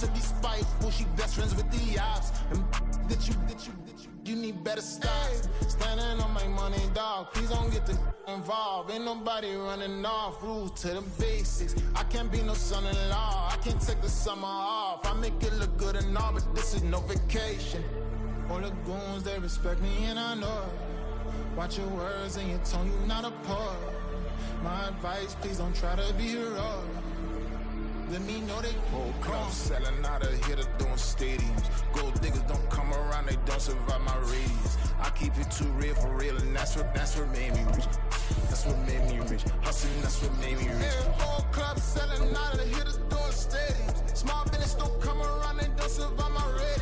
to be spiteful. She best friends with the ops. And that you need better stop. Standing on my money, dog. Please don't get the involved. Ain't nobody running off. Rules to the basics. I can't be no son-in-law. I can't take the summer off. I make it look good and all, but this is no vacation. All the goons, they respect me and I know it. Watch your words and your tone, you not a poet. My advice, please don't try to be heroic. Let me know they whole crowd selling out of here to doing stadiums. Gold diggers don't come around, they don't survive my radius. I keep it too real for real, and that's what made me rich. That's what made me rich. Hustling, that's what made me rich. Yeah, whole club selling out of here to doing stadiums. Small business don't come around, they don't survive my radius.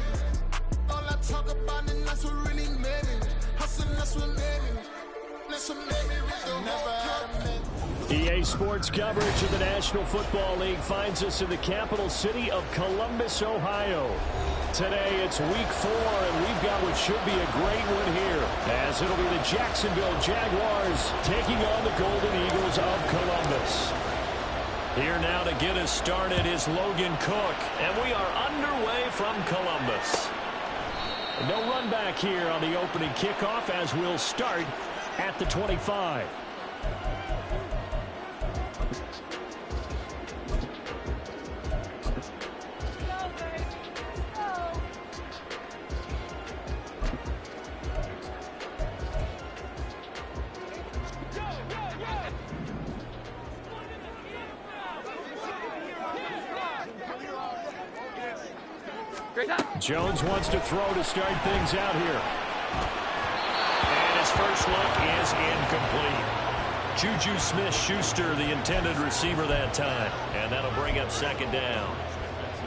All I talk about, and that's what really made me rich. Hustling, that's what made me rich. That's what made me rich. Never had a minute. EA Sports coverage of the National Football League finds us in the capital city of Columbus, Ohio. Today it's week 4, and we've got what should be a great one here, as it'll be the Jacksonville Jaguars taking on the Golden Eagles of Columbus. Here now to get us started is Logan Cook, and we are underway from Columbus. No run back here on the opening kickoff, as we'll start at the 25. Jones wants to throw to start things out here. And his first look is incomplete. Juju Smith-Schuster, the intended receiver that time. And that'll bring up second down.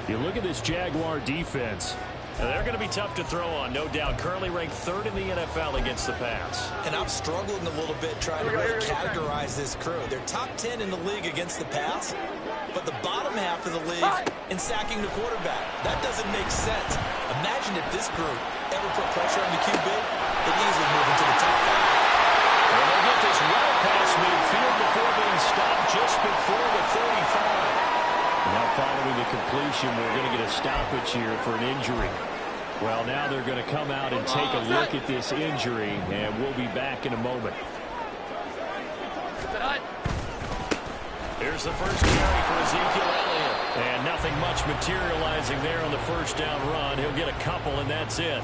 You look at this Jaguar defense. And they're going to be tough to throw on, no doubt. Currently ranked 3rd in the NFL against the pass. And I'm struggling a little bit trying to really categorize this crew. They're top 10 in the league against the pass, but the bottom half of the league in sacking the quarterback. That doesn't make sense. Imagine if this group ever put pressure on the QB, they'd easily move into the top 5. Well, they'll get this well past midfield before being stopped just before the 35. Now following the completion, we're going to get a stoppage here for an injury. Well, now they're going to come out and take a look at this injury, and we'll be back in a moment. Here's the first carry for Ezekiel Elliott. And nothing much materializing there on the first down run. He'll get a couple, and that's it.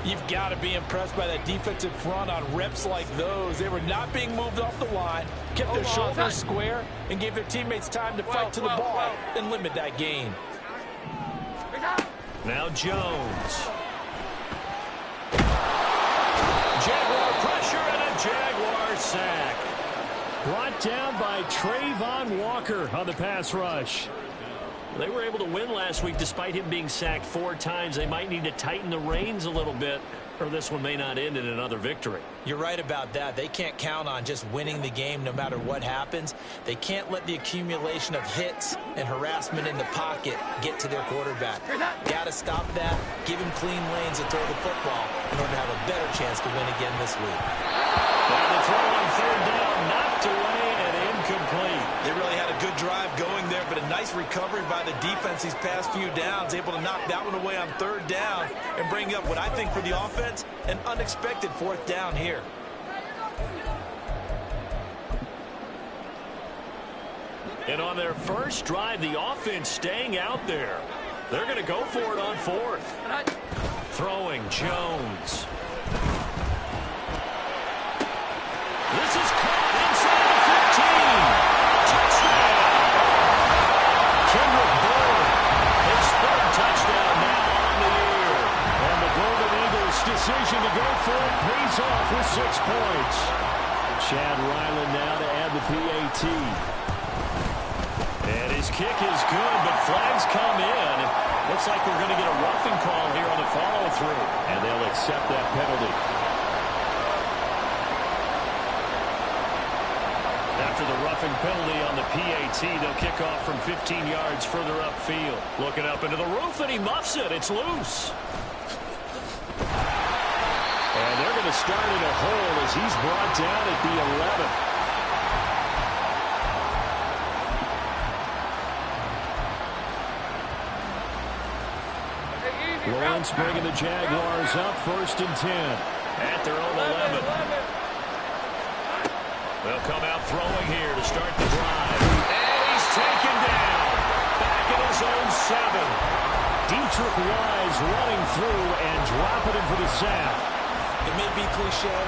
You've got to be impressed by that defensive front on reps like those. They were not being moved off the line, kept their shoulders square, and gave their teammates time to fight to the ball and limit that gain. Now Jones. Jaguar pressure and a Jaguar sack. Brought down by Trayvon Walker on the pass rush. They were able to win last week despite him being sacked 4 times. They might need to tighten the reins a little bit, or this one may not end in another victory. You're right about that. They can't count on just winning the game no matter what happens. They can't let the accumulation of hits and harassment in the pocket get to their quarterback. Got to stop that, give him clean lanes to throw the football in order to have a better chance to win again this week. And the throw on 3rd down, knocked away and incomplete. They really had a good drive going there, but a nice recovery by the defense these past few downs, able to knock that one away on 3rd down and bring up what I think for the offense, an unexpected 4th down here. And on their first drive, the offense staying out there. They're going to go for it on 4th. Throwing Jones. This is caught inside the 15. Touchdown. Kendrick Bourne, his 3rd touchdown now on the year. And the Golden Eagles' decision to go for it pays off with 6 points. Chad Ryland now to add the PAT. And his kick is good, but flags come in. Looks like we're going to get a roughing call here on the follow-through. And they'll accept that penalty. After the roughing penalty on the PAT, they'll kick off from 15 yards further upfield. Looking up into the roof, and he muffs it. It's loose. And they're going to start in a hole as he's brought down at the 11. Lawrence bringing the Jaguars up 1st and 10. At their own 11. They'll come out throwing here to start the drive. And he's taken down. Back at his own 7. Deatrich Wise running through and dropping him for the sack. It may be cliche,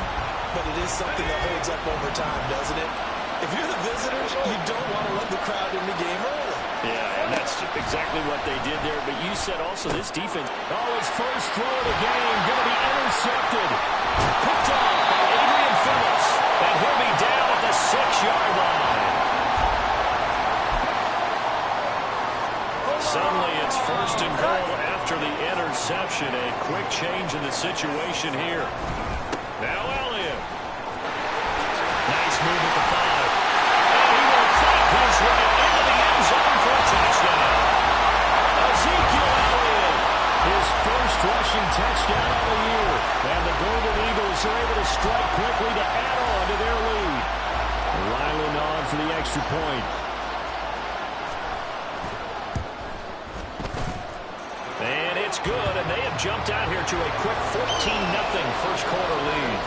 but it is something that holds up over time, doesn't it? If you're the visitors, you don't want to let the crowd in the game early. Yeah, and that's exactly what they did there. But you said also this defense. Oh, his first throw of the game going to be intercepted. Picked off by Adrian Phillips. And he'll be down at the 6-yard line. Suddenly it's 1st and goal after the interception. A quick change in the situation here. Now Elliott. Nice move at the 5. And he will fight his way into the end zone for a touchdown. Ezekiel Elliott. His first rushing touchdown of the year. And the Golden Eagles are able to strike quickly to add on to their lead. Ryland on for the extra point. And it's good, and they have jumped out here to a quick 14-0 first quarter lead.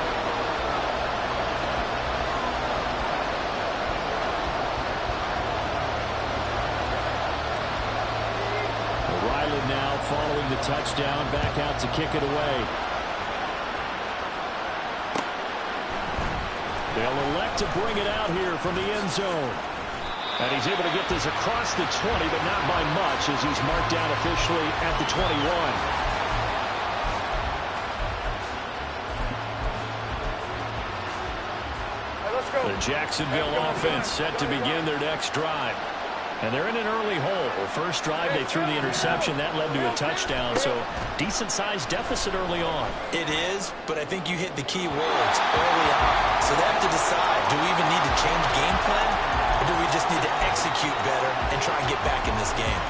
Ryland now following the touchdown, back out to kick it away. They'll elect to bring it out here from the end zone. And he's able to get this across the 20, but not by much as he's marked down officially at the 21. The Jacksonville offense set to begin their next drive. And they're in an early hole. Well, first drive, they threw the interception. That led to a touchdown, so decent-sized deficit early on. It is, but I think you hit the key words early on. So they have to decide, do we even need to change game plan, or do we just need to execute better and try and get back in this game?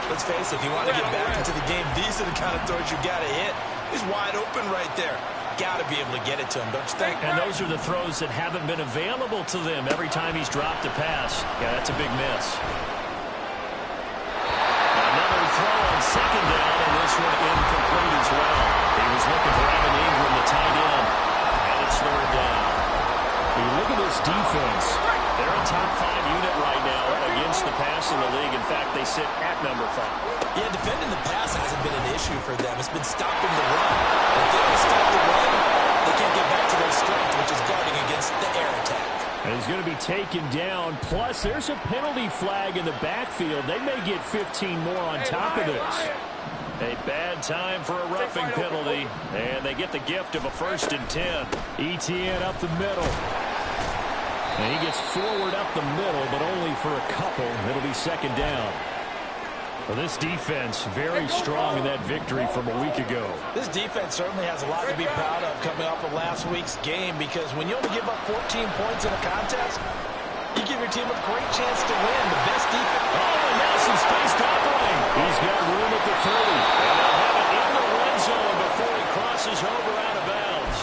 Let's face it, if you want to get back into the game, these are the kind of throws you got to hit. He's wide open right there. Got to be able to get it to him, don't you think? And those are the throws that haven't been available to them every time he's dropped a pass. Yeah, that's a big miss. Another throw on second down, and this one incomplete as well. He was looking for Evan Ingram, the tight end, and it's 3rd down. When you look at this defense, they're a top 5 unit right now against the pass in the league. In fact, they sit at number 5. Yeah, defending the pass hasn't been an issue for them. It's been stopping the run. If they don't stop the run, they can't get back to their strength, which is guarding against the air attack. and he's going to be taken down. Plus, there's a penalty flag in the backfield. They may get 15 more on top of this. A bad time for a roughing penalty, and they get the gift of a 1st and 10. Etienne up the middle. And he gets forward up the middle, but only for a couple. It'll be 2nd down. Well, this defense very strong in that victory from a week ago. This defense certainly has a lot to be proud of coming off of last week's game, because when you only give up 14 points in a contest, you give your team a great chance to win. The best defense. Oh, and now some space to operate. He's got room at the 30. And they'll have it in the red zone before he crosses over out of bounds.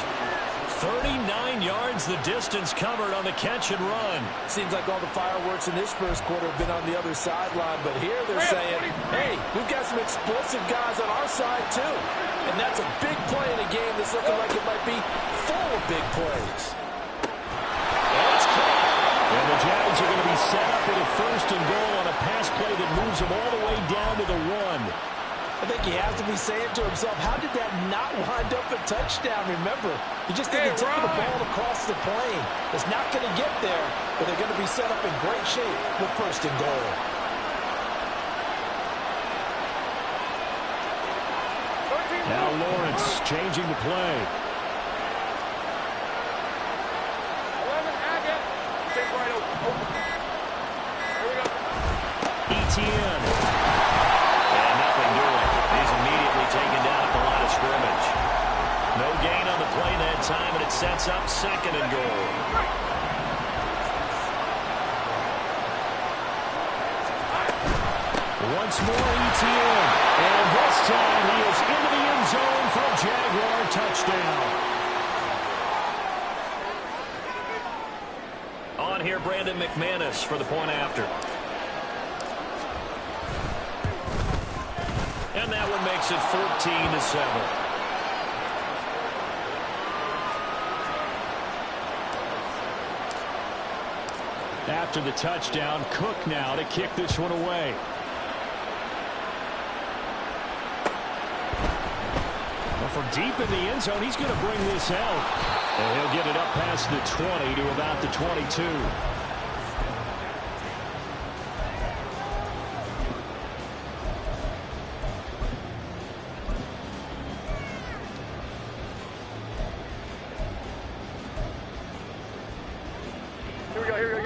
39 yards the distance covered on the catch and run. Seems like all the fireworks in this first quarter have been on the other sideline, but here they're saying, hey, we've got some explosive guys on our side too. And that's a big play in a game that's looking like it might be full of big plays. And the Jags are going to be set up with a 1st and goal on a pass play that moves them all the way down to the 1. I think he has to be saying to himself, how did that not wind up a touchdown? Remember, he just didn't take the ball across the plane. It's not going to get there, but they're going to be set up in great shape with 1st and goal. Now Lawrence changing the play. Etienne. And nothing doing. He's immediately taken down at the line of scrimmage. No gain on the play that time, and it sets up 2nd and goal. Once more Etienne. And this time he is into the end zone for a Jaguar touchdown. On here, Brandon McManus for the point after. And that one makes it 14-7. After the touchdown, Cook now to kick this one away. Well, from deep in the end zone, he's going to bring this out. And he'll get it up past the 20 to about the 22.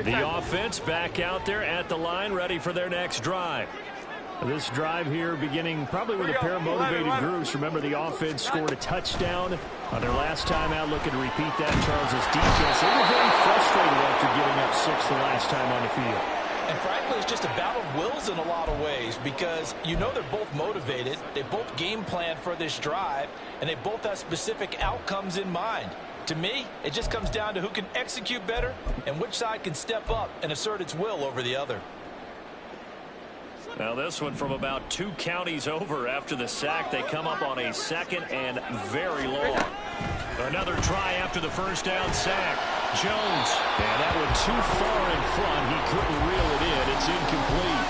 The offense back out there at the line, ready for their next drive. This drive here beginning probably with a pair of motivated groups. Remember, the offense scored a touchdown on their last time out. Looking to repeat that. Charles's defense, they were very frustrated after giving up 6 the last time on the field. And frankly, it's just a battle of wills in a lot of ways because you know they're both motivated. They both game plan for this drive, and they both have specific outcomes in mind. To me, it just comes down to who can execute better and which side can step up and assert its will over the other. Now this one from about 2 counties over after the sack. They come up on a 2nd and very long. Another try after the first down sack. Jones. And that one too far in front. He couldn't reel it in. It's incomplete.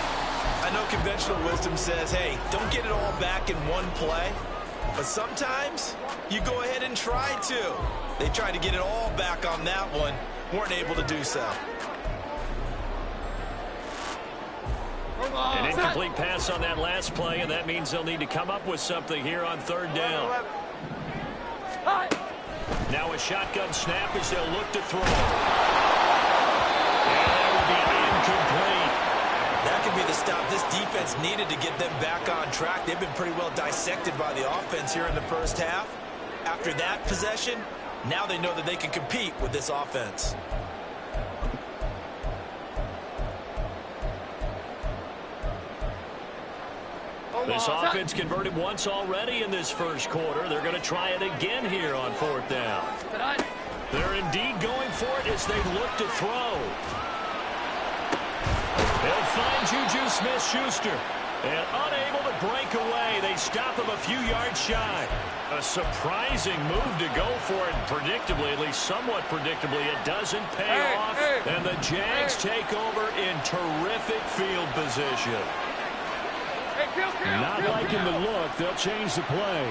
I know conventional wisdom says, hey, don't get it all back in one play. But sometimes you go ahead and try to. They tried to get it all back on that one. Weren't able to do so. An incomplete pass on that last play, and that means they'll need to come up with something here on 3rd down. Now a shotgun snap as they'll look to throw. And that will be incomplete. That could be the stop this defense needed to get them back on track. They've been pretty well dissected by the offense here in the first half. After that possession, now they know that they can compete with this offense. This offense converted once already in this first quarter. They're going to try it again here on 4th down. They're indeed going for it as they look to throw. They'll find Juju Smith-Schuster. And unable to break away, they stop him a few yards shy. A surprising move to go for it. Predictably, at least somewhat predictably, it doesn't pay off. And the Jags take over in terrific field position. Not liking the look. They'll change the play.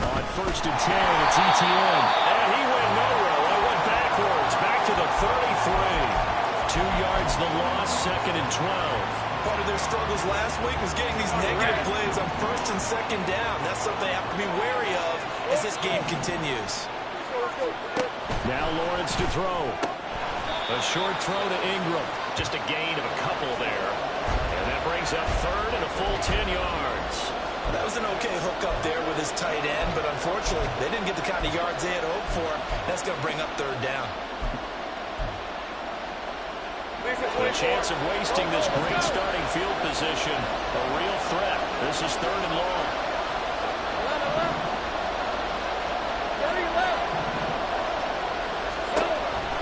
On 1st and 10, it's ETN. And he went nowhere. It went backwards. Back to the 33. 2 yards the loss, 2nd and 12. Part of their struggles last week was getting these negative plays on 1st and 2nd down. That's something they have to be wary of as this game continues. Now Lawrence to throw. A short throw to Ingram. Just a gain of a couple there. And that brings up 3rd and a full 10 yards. That was an okay hook up there with his tight end, but unfortunately, they didn't get the kind of yards they had hoped for. That's going to bring up 3rd down. The chance of wasting this great starting field position. A real threat. This is 3rd and long.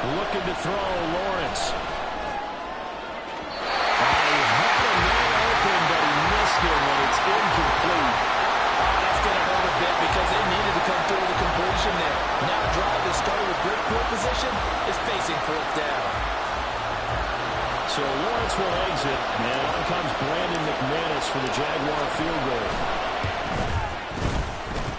Looking to throw, Lawrence. He had a man open, but he missed him, and it's incomplete. That's going to hurt a bit because they needed to come through with a completion there. Now a drive that started with great field position is facing 4th down. So Lawrence will exit, and on comes Brandon McManus for the Jaguar field goal.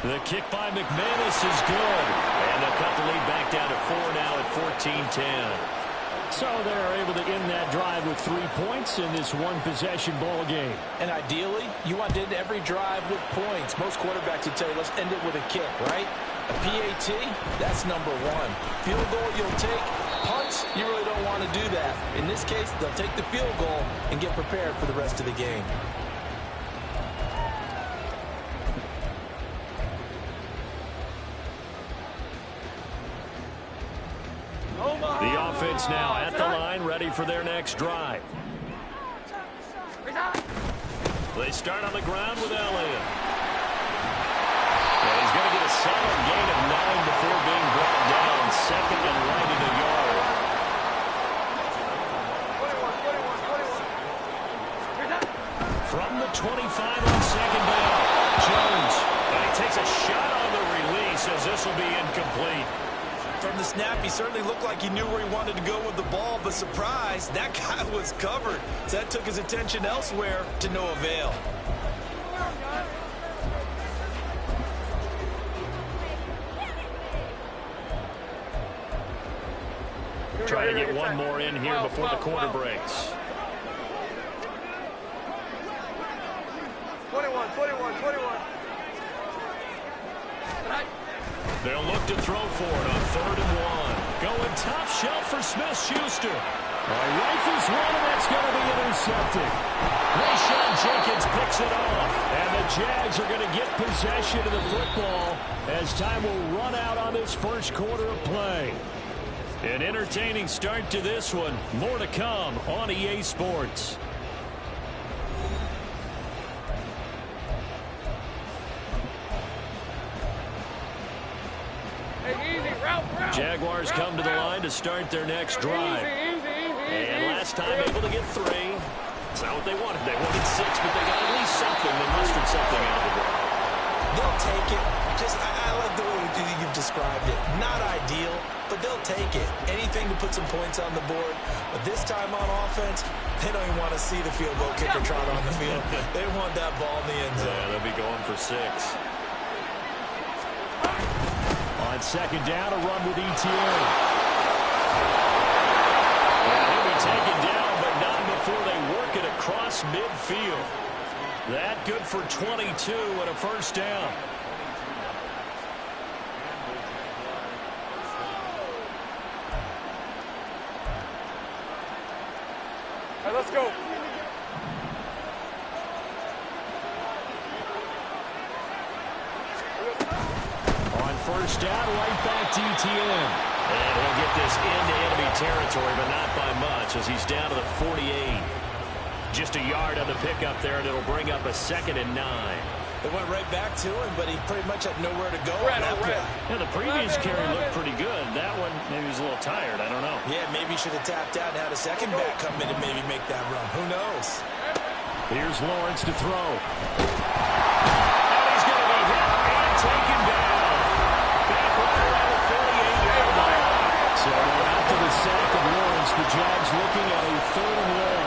The kick by McManus is good. And they'll cut the lead back down to 4 now at 14-10. So they're able to end that drive with 3 points in this one-possession ball game. And ideally, you want to end every drive with points. Most quarterbacks would tell you, let's end it with a kick, right? A PAT, that's number 1. Field goal you'll take. Punts, you really don't want to do that. In this case, they'll take the field goal and get prepared for the rest of the game. The offense now at the line, ready for their next drive. They start on the ground with Elliott. And he's going to get a solid gain of 9 before being brought down. 2nd and right in the yard. 25 on second down. Jones. And he takes a shot on the release as this will be incomplete. From the snap, he certainly looked like he knew where he wanted to go with the ball, but surprise, that guy was covered. So that took his attention elsewhere to no avail. Trying to get one more in here before the quarter breaks. 21. They'll look to throw for it on 3rd and 1. Going top shelf for Smith-Schuster. Rifles one, and that's going to be intercepted. Rashawn Jenkins picks it off. And the Jags are going to get possession of the football as time will run out on this first quarter of play. An entertaining start to this one. More to come on EA Sports. Jaguars come to the line to start their next drive. And last time able to get 3. It's not what they wanted. They wanted 6, but they got at least something. They mustered something out of the ball. They'll take it. I like the way you've described it. Not ideal, but they'll take it. Anything to put some points on the board. But this time on offense, they don't even want to see the field goal kicker trot on the field. They want that ball in the end zone. Yeah, they'll be going for 6. On second down, a run with ETN. He'll be taken down, but not before they work it across midfield. That good for 22 and a first down. All right, let's go. First down, right back to ETN. And he'll get this into enemy territory, but not by much as he's down to the 48. Just a yard on the pickup there, and it'll bring up a 2nd and 9. It went right back to him, but he pretty much had nowhere to go on that play. Yeah, the previous carry looked pretty good. That one, maybe he was a little tired. I don't know. Yeah, maybe he should have tapped out and had a second back come in and maybe make that run. Who knows? Here's Lawrence to throw. And he's going to be hit and taken down. So after the sack of Lawrence, the Jags looking at a 3rd and long.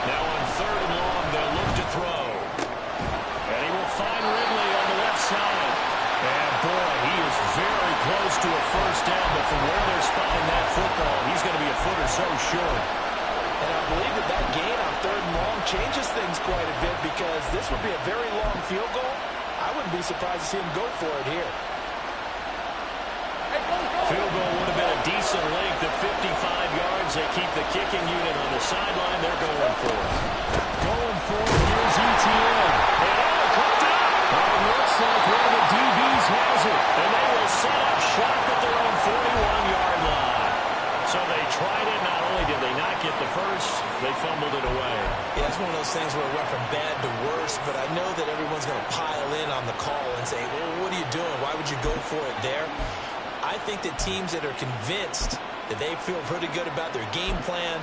Now on 3rd and long, they'll look to throw. And he will find Ridley on the left side. And boy, he is very close to a first down, but from where they're spotting that football, he's going to be a foot or so short. And I believe that gain on 3rd and long changes things quite a bit because this would be a very long field goal. I wouldn't be surprised to see him go for it here. Field goal would have been a decent length at 55 yards. They keep the kicking unit on the sideline. They're going for it. Going for it. Here's ETN. And it looks like one of the DBs has it. And they will set up shop at their own 41-yard line. So they tried it. Not only did they not get the first, they fumbled it away. Yeah, it's one of those things where it went from bad to worse, but I know that everyone's going to pile in on the call and say, well, what are you doing? Why would you go for it there? I think that teams that are convinced that they feel pretty good about their game plan,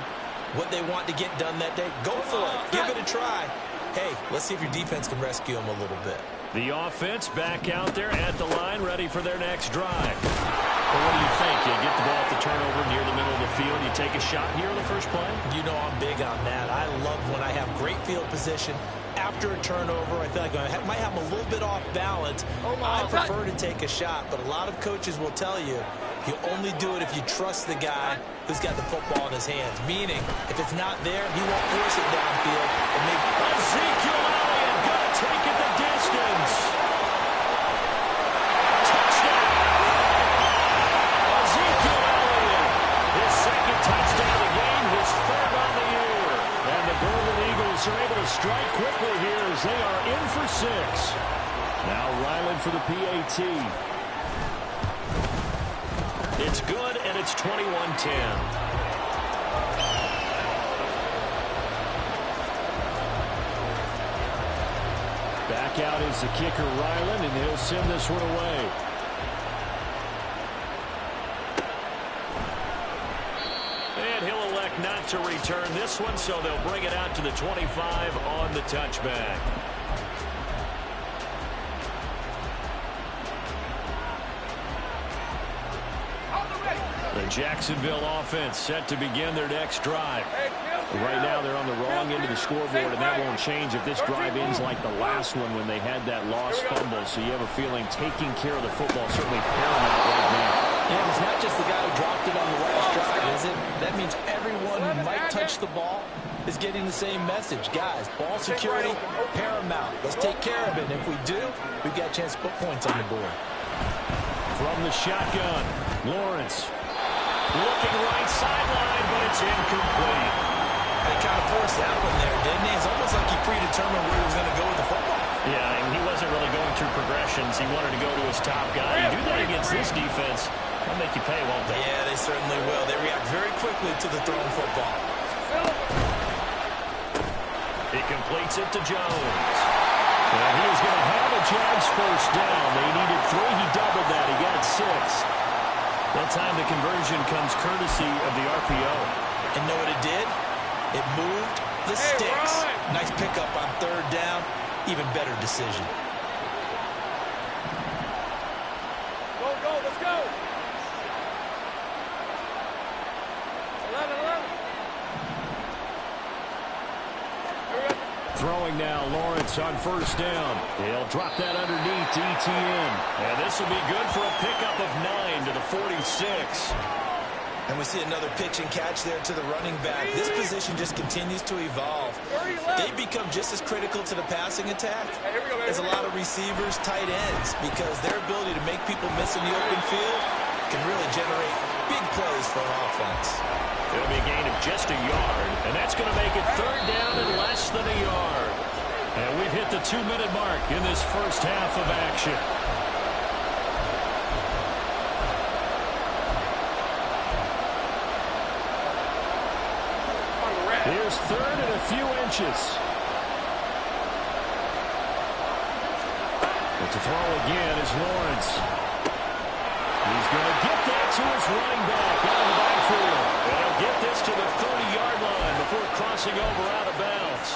what they want to get done that day, go for it. Give it a try. Hey, let's see if your defense can rescue them a little bit. The offense back out there at the line, ready for their next drive. Well, what do you think? You get the ball at the turnover near the middle of the field. You take a shot here on the first play? You know I'm big on that. I love when I have great field position. After a turnover, I feel like I might have a little bit off balance. I prefer to take a shot, but a lot of coaches will tell you you only do it if you trust the guy who's got the football in his hands. Meaning, if it's not there, he won't force it downfield. And maybe Ezekiel Elliott going to take it the distance. Touchdown! Ezekiel Elliott, his 2nd touchdown of the game, his 3rd on the year. And the Golden Eagles are able to strike quickly here as they are in for 6. Now Ryland for the PAT. It's good, and it's 21-10. Back out is the kicker, Ryland, and he'll send this one away. And he'll elect elect not to return this one, so they'll bring it out to the 25 on the touchback. The Jacksonville offense set to begin their next drive. Right now they're on the wrong end of the scoreboard, and that won't change if this drive ends like the last one when they had that lost fumble. So you have a feeling taking care of the football is certainly paramount right now. And it's not just the guy who dropped it on the last drive, is it? That means everyone who might touch the ball is getting the same message. Guys, ball security, paramount. Let's take care of it. And if we do, we've got a chance to put points on the board. From the shotgun, Lawrence. Looking right sideline, but it's incomplete. They kind of forced that one there, didn't he? It's almost like he predetermined where he was going to go with the football. Yeah, and he wasn't really going through progressions. He wanted to go to his top guy. You do that against this defense, they'll make you pay, won't they? Yeah, they certainly will. They react very quickly to the thrown football. He completes it to Jones. And he is going to have a Jags first down. They needed 3. He doubled that. He got 6. That time the conversion comes courtesy of the RPO. And know what it did? It moved the sticks. Nice pickup on third down. Even better decision. Go, let's go. 11. Throwing now, Lawrence on first down. He'll drop that underneath to ETN. And this will be good for a pickup of 9 to the 46. And we see another pitch and catch there to the running back. This position just continues to evolve. They become just as critical to the passing attack as a lot of receivers, tight ends, because their ability to make people miss in the open field can really generate big plays for an offense. It'll be a gain of just a yard, and that's going to make it third down and less than a yard. And we've hit the 2-minute mark in this first half of action. Here's third and a few inches. But to throw again is Lawrence. He's going to get that to his running back out of the backfield. And he'll get this to the 30-yard line before crossing over out of bounds.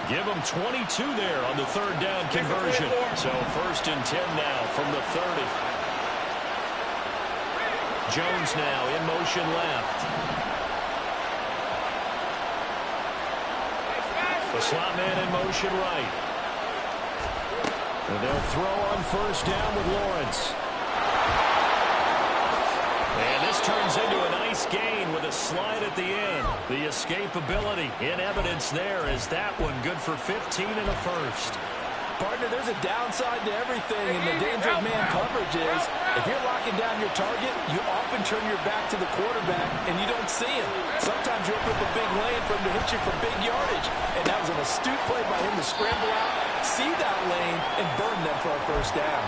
Give him 22 there on the third down conversion. So first and 10 now from the 30. Jones now in motion left. The slot man in motion right. And they'll throw on first down with Lawrence. And this turns into a nice gain with a slide at the end. The escapability in evidence there is that one good for 15 and a first. Partner, there's a downside to everything, and the danger of man coverage is if you're locking down your target, you often turn your back to the quarterback, and you don't see him. Sometimes you open up a big lane for him to hit you for big yardage, and that was an astute play by him to scramble out, see that lane, and burn them for a first down.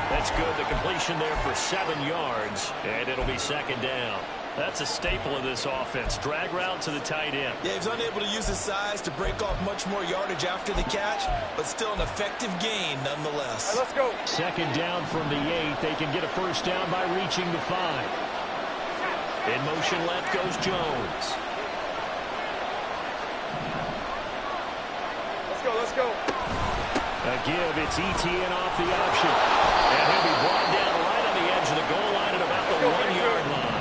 That's good. The completion there for 7 yards, and it'll be second down. That's a staple of this offense. Drag route to the tight end. Yeah, he's unable to use his size to break off much more yardage after the catch, but still an effective gain nonetheless. Let's go. Second down from the 8. They can get a first down by reaching the 5. In motion left goes Jones. Let's go. A give, it's ETN off the option. And he'll be brought down right on the edge of the goal line at about the 1-yard line.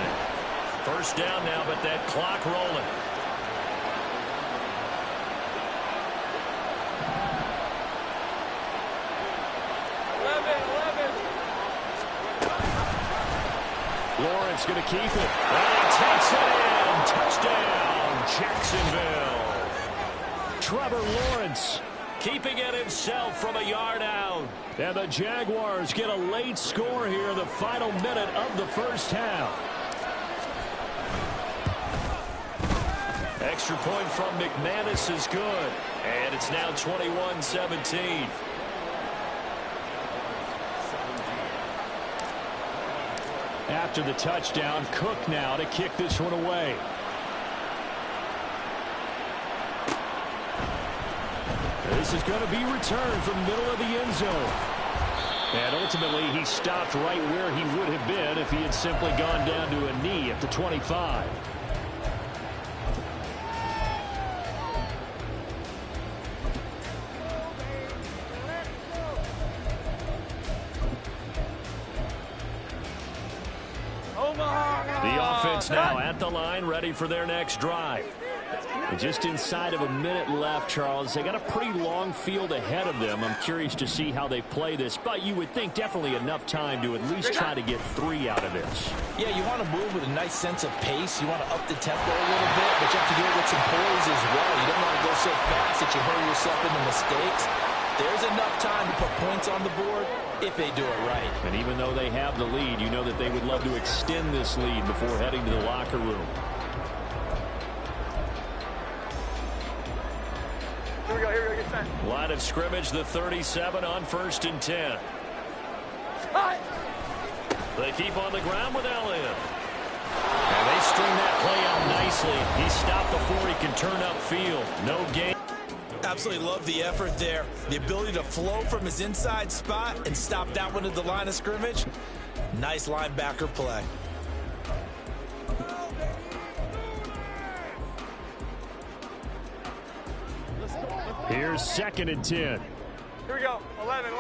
First down now, but that clock rolling. Lawrence going to keep it. And he takes it in. Touchdown, Jacksonville. Trevor Lawrence keeping it himself from a yard out. And the Jaguars get a late score here, the final minute of the first half. Extra point from McManus is good. And it's now 21-17. After the touchdown, Cook now to kick this one away. This is going to be returned from the middle of the end zone. And ultimately, he stopped right where he would have been if he had simply gone down to a knee at the 25. offense now at the line, ready for their next drive. And just inside of a minute left, Charles. They got a pretty long field ahead of them. I'm curious to see how they play this, but you would think definitely enough time to at least try to get 3 out of this. Yeah, you want to move with a nice sense of pace. You want to up the tempo a little bit, but you have to do it with some poise as well. You don't want to go so fast that you hurry yourself into mistakes. There's enough time to put points on the board if they do it right. And even though they have the lead, you know that they would love to extend this lead before heading to the locker room. Here we go, get set. Line of scrimmage, the 37 on 1st and 10. They keep on the ground with Elliott. And they string that play out nicely. He stopped before he can turn upfield. No gain. Absolutely love the effort there. The ability to flow from his inside spot and stop that one at the line of scrimmage. Nice linebacker play. Here's 2nd and 10. Here we go. 11.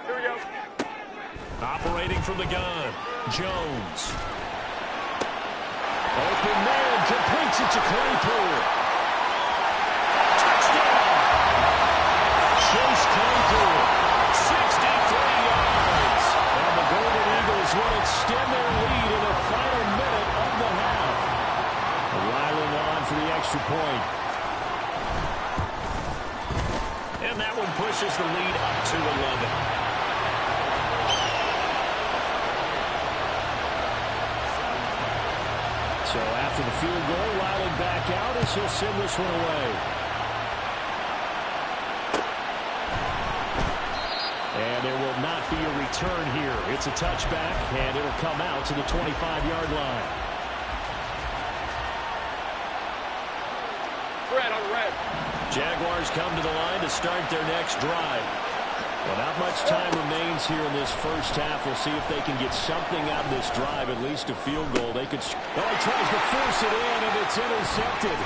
Here we go. Operating from the gun, Jones. Open man, completes it to Claypool. Touchdown! Chase Claypool, 63 yards. And the Golden Eagles will extend their lead in the final minute of the half. Riling on for the extra point. And that one pushes the lead up to 11. So after the field goal, Riley back out as he'll send this one away. And there will not be a return here. It's a touchback, and it'll come out to the 25-yard line. Red on red. Jaguars come to the line to start their next drive. Well, not much time remains here in this first half. We'll see if they can get something out of this drive, at least a field goal. They could. Oh, he tries to force it in, and it's intercepted.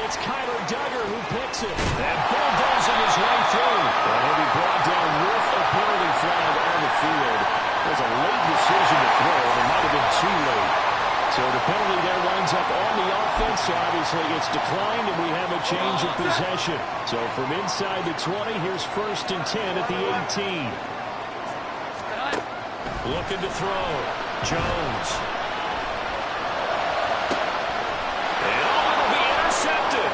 It's Kyler Duggar who picks it. And bulldozing his way through. And he'll be brought down with a penalty flag on the field. It was a late decision to throw, and it might have been too late. So the penalty there winds up on the offense. So obviously it's declined, and we have a change of possession. So from inside the 20, here's 1st and 10 at the 18. Looking to throw. Jones. And it'll be intercepted.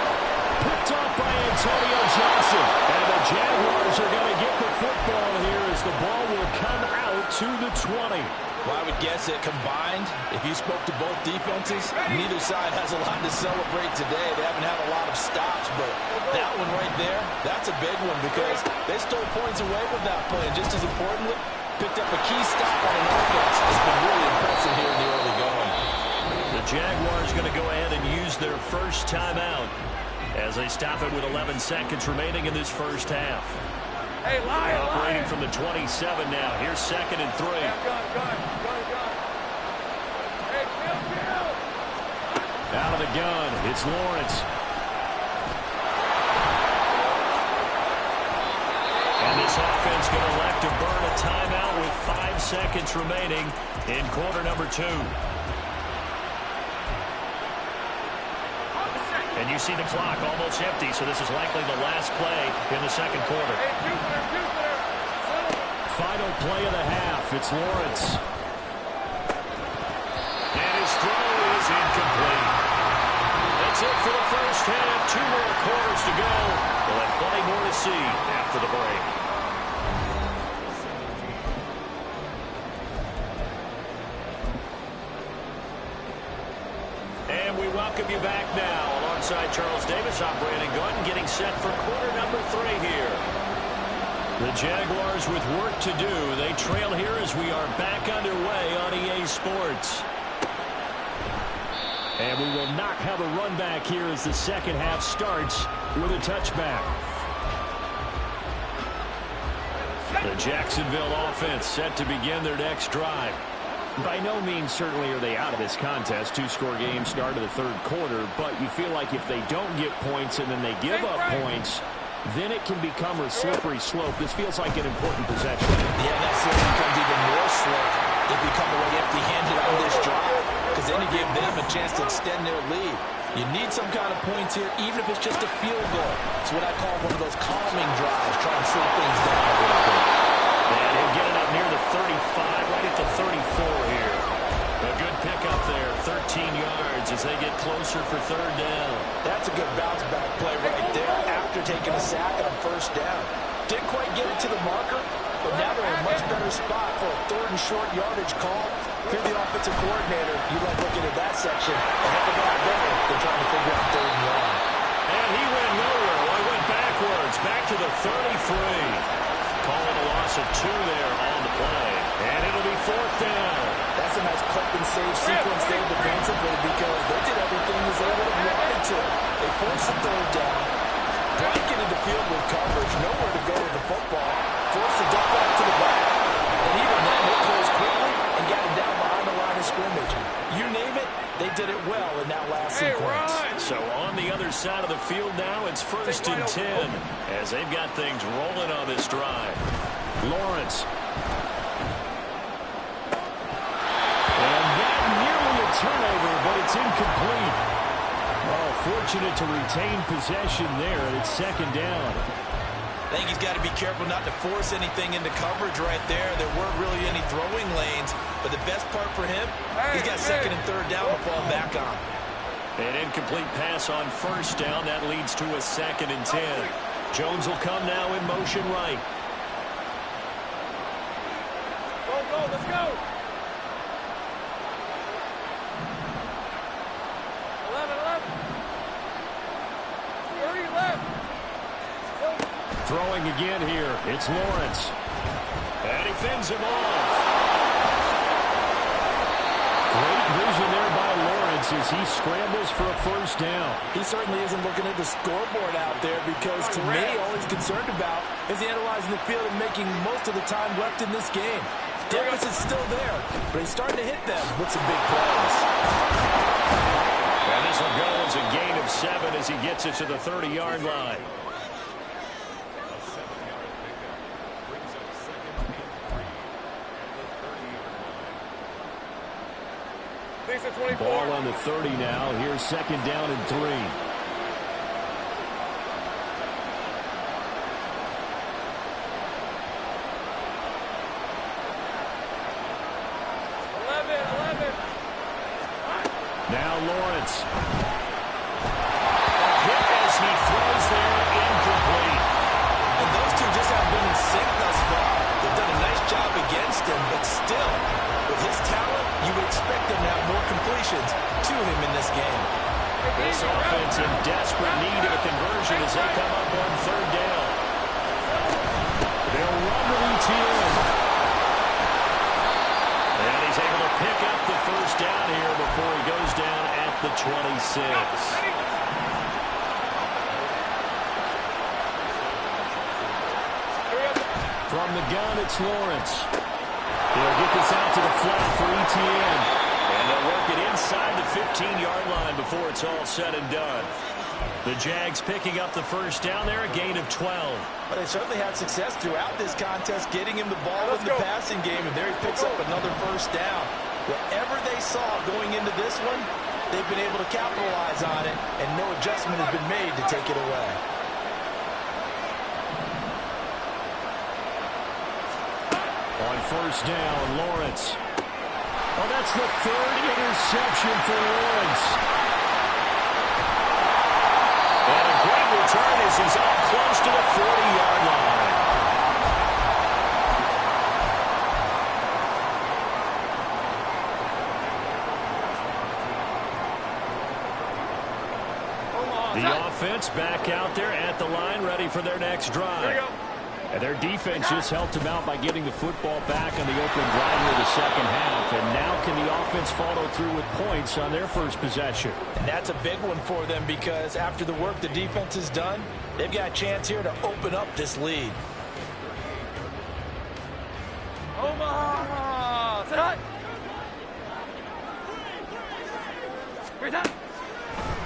Picked off by Antonio Johnson. And the Jaguars are going to get the football here as the ball will come out to the 20. Well, I would guess that combined, if you spoke to both defenses, neither side has a lot to celebrate today. They haven't had a lot of stops, but that one right there, that's a big one because they stole points away with that play. And just as importantly, picked up a key stop on an offense. It's been really impressive here in the early going. The Jaguars going to go ahead and use their first timeout as they stop it with 11 seconds remaining in this first half. Hey, Operating from the 27 now. Here's 2nd and 3. Gun. Hey, kill. Out of the gun, it's Lawrence. And this offense going to elect to burn a timeout with 5 seconds remaining in quarter number 2. And you see the clock almost empty, so this is likely the last play in the second quarter. Final play of the half. It's Lawrence. And his throw is incomplete. That's it for the first half. 2 more quarters to go. We'll have plenty more to see after the break. And we welcome you back now. Alongside Charles Davis, I'm Brandon Gaudin, getting set for quarter number 3 here. The Jaguars with work to do. They trail here as we are back underway on EA Sports. And we will not have a run back here as the second half starts with a touchback. The Jacksonville offense set to begin their next drive. By no means certainly are they out of this contest. 2-score game start of the third quarter, but you feel like if they don't get points and then they give up points, then it can become a slippery slope. This feels like an important possession. Yeah, that slope becomes even more slope if you come away empty-handed on this drive. because then you give them a chance to extend their lead. You need some kind of points here, even if it's just a field goal. It's what I call one of those calming drives, try and slow things down a little bit. And he'll get it up near the 35, right at the 34 here. A good pickup there, 13 yards as they get closer for third down. That's a good bounce back play right there after taking a sack on first down. Didn't quite get it to the marker, but now they're in a much better spot for a third and short yardage call. If you're the offensive coordinator, you like looking at that section a heck of a lot better than trying to figure out third and long. And he went nowhere. Well, he went backwards, back to the 33. Calling a loss of 2 there on the play. And it'll be fourth down. That's a nice clip and save sequence there defensively because they did everything as they would have wanted to. They forced the third down, breaking into field with coverage, nowhere to go with the football, forced the dump back to the back, and even then they closed quickly and got him down behind the line of scrimmage. You name it, they did it well in that last sequence. So on the other side of the field now, it's first and 10 as they've got things rolling on this drive. Lawrence. And that nearly a turnover, but it's incomplete. Oh, fortunate to retain possession there, and it's second down. I think he's got to be careful not to force anything into coverage right there. There weren't really any throwing lanes, but the best part for him, he's got second and third down to fall back on. An incomplete pass on first down. That leads to a second and 10. Jones will come now in motion right. Go, let's go. 11. 30 left. Throwing again here. It's Lawrence. And he fends him off. Great vision there by Lawrence as he scrambles for a first down. He certainly isn't looking at the scoreboard out there because, to me, all he's concerned about is analyzing the field and making most of the time left in this game. Davis is still there, but he's starting to hit them with some big plays. And this will go as a gain of 7 as he gets it to the 30-yard line. Ball on the 30 now. Here's second down and 3. 11. Now Lawrence. Hit as he throws there, incomplete. And those two just haven't been in sync thus far. They've done a nice job against him, but still, with his talent, you would expect them to have more completions to him in this game. This offense in desperate need of a conversion as they come up on third down. They'll run with ETN. And he's able to pick up the first down here before he goes down at the 26. From the gun, it's Lawrence. He'll get this out to the flat for ETN. And they'll work it inside the 15-yard line before it's all said and done. The Jags picking up the first down there, a gain of 12. But they certainly had success throughout this contest, getting him the ball in the passing game, and there he picks up another first down. Whatever they saw going into this one, they've been able to capitalize on it, and no adjustment has been made to take it away. On first down, Lawrence. Oh, that's the third interception for Lawrence. And a great return as he's up close to the 40-yard line. The offense back out there at the line, ready for their next drive. And their defense just helped him out by getting the football back on the opening drive here the second half. And now can the offense follow through with points on their first possession? And that's a big one for them because after the work the defense has done, they've got a chance here to open up this lead. Omaha! Sit high!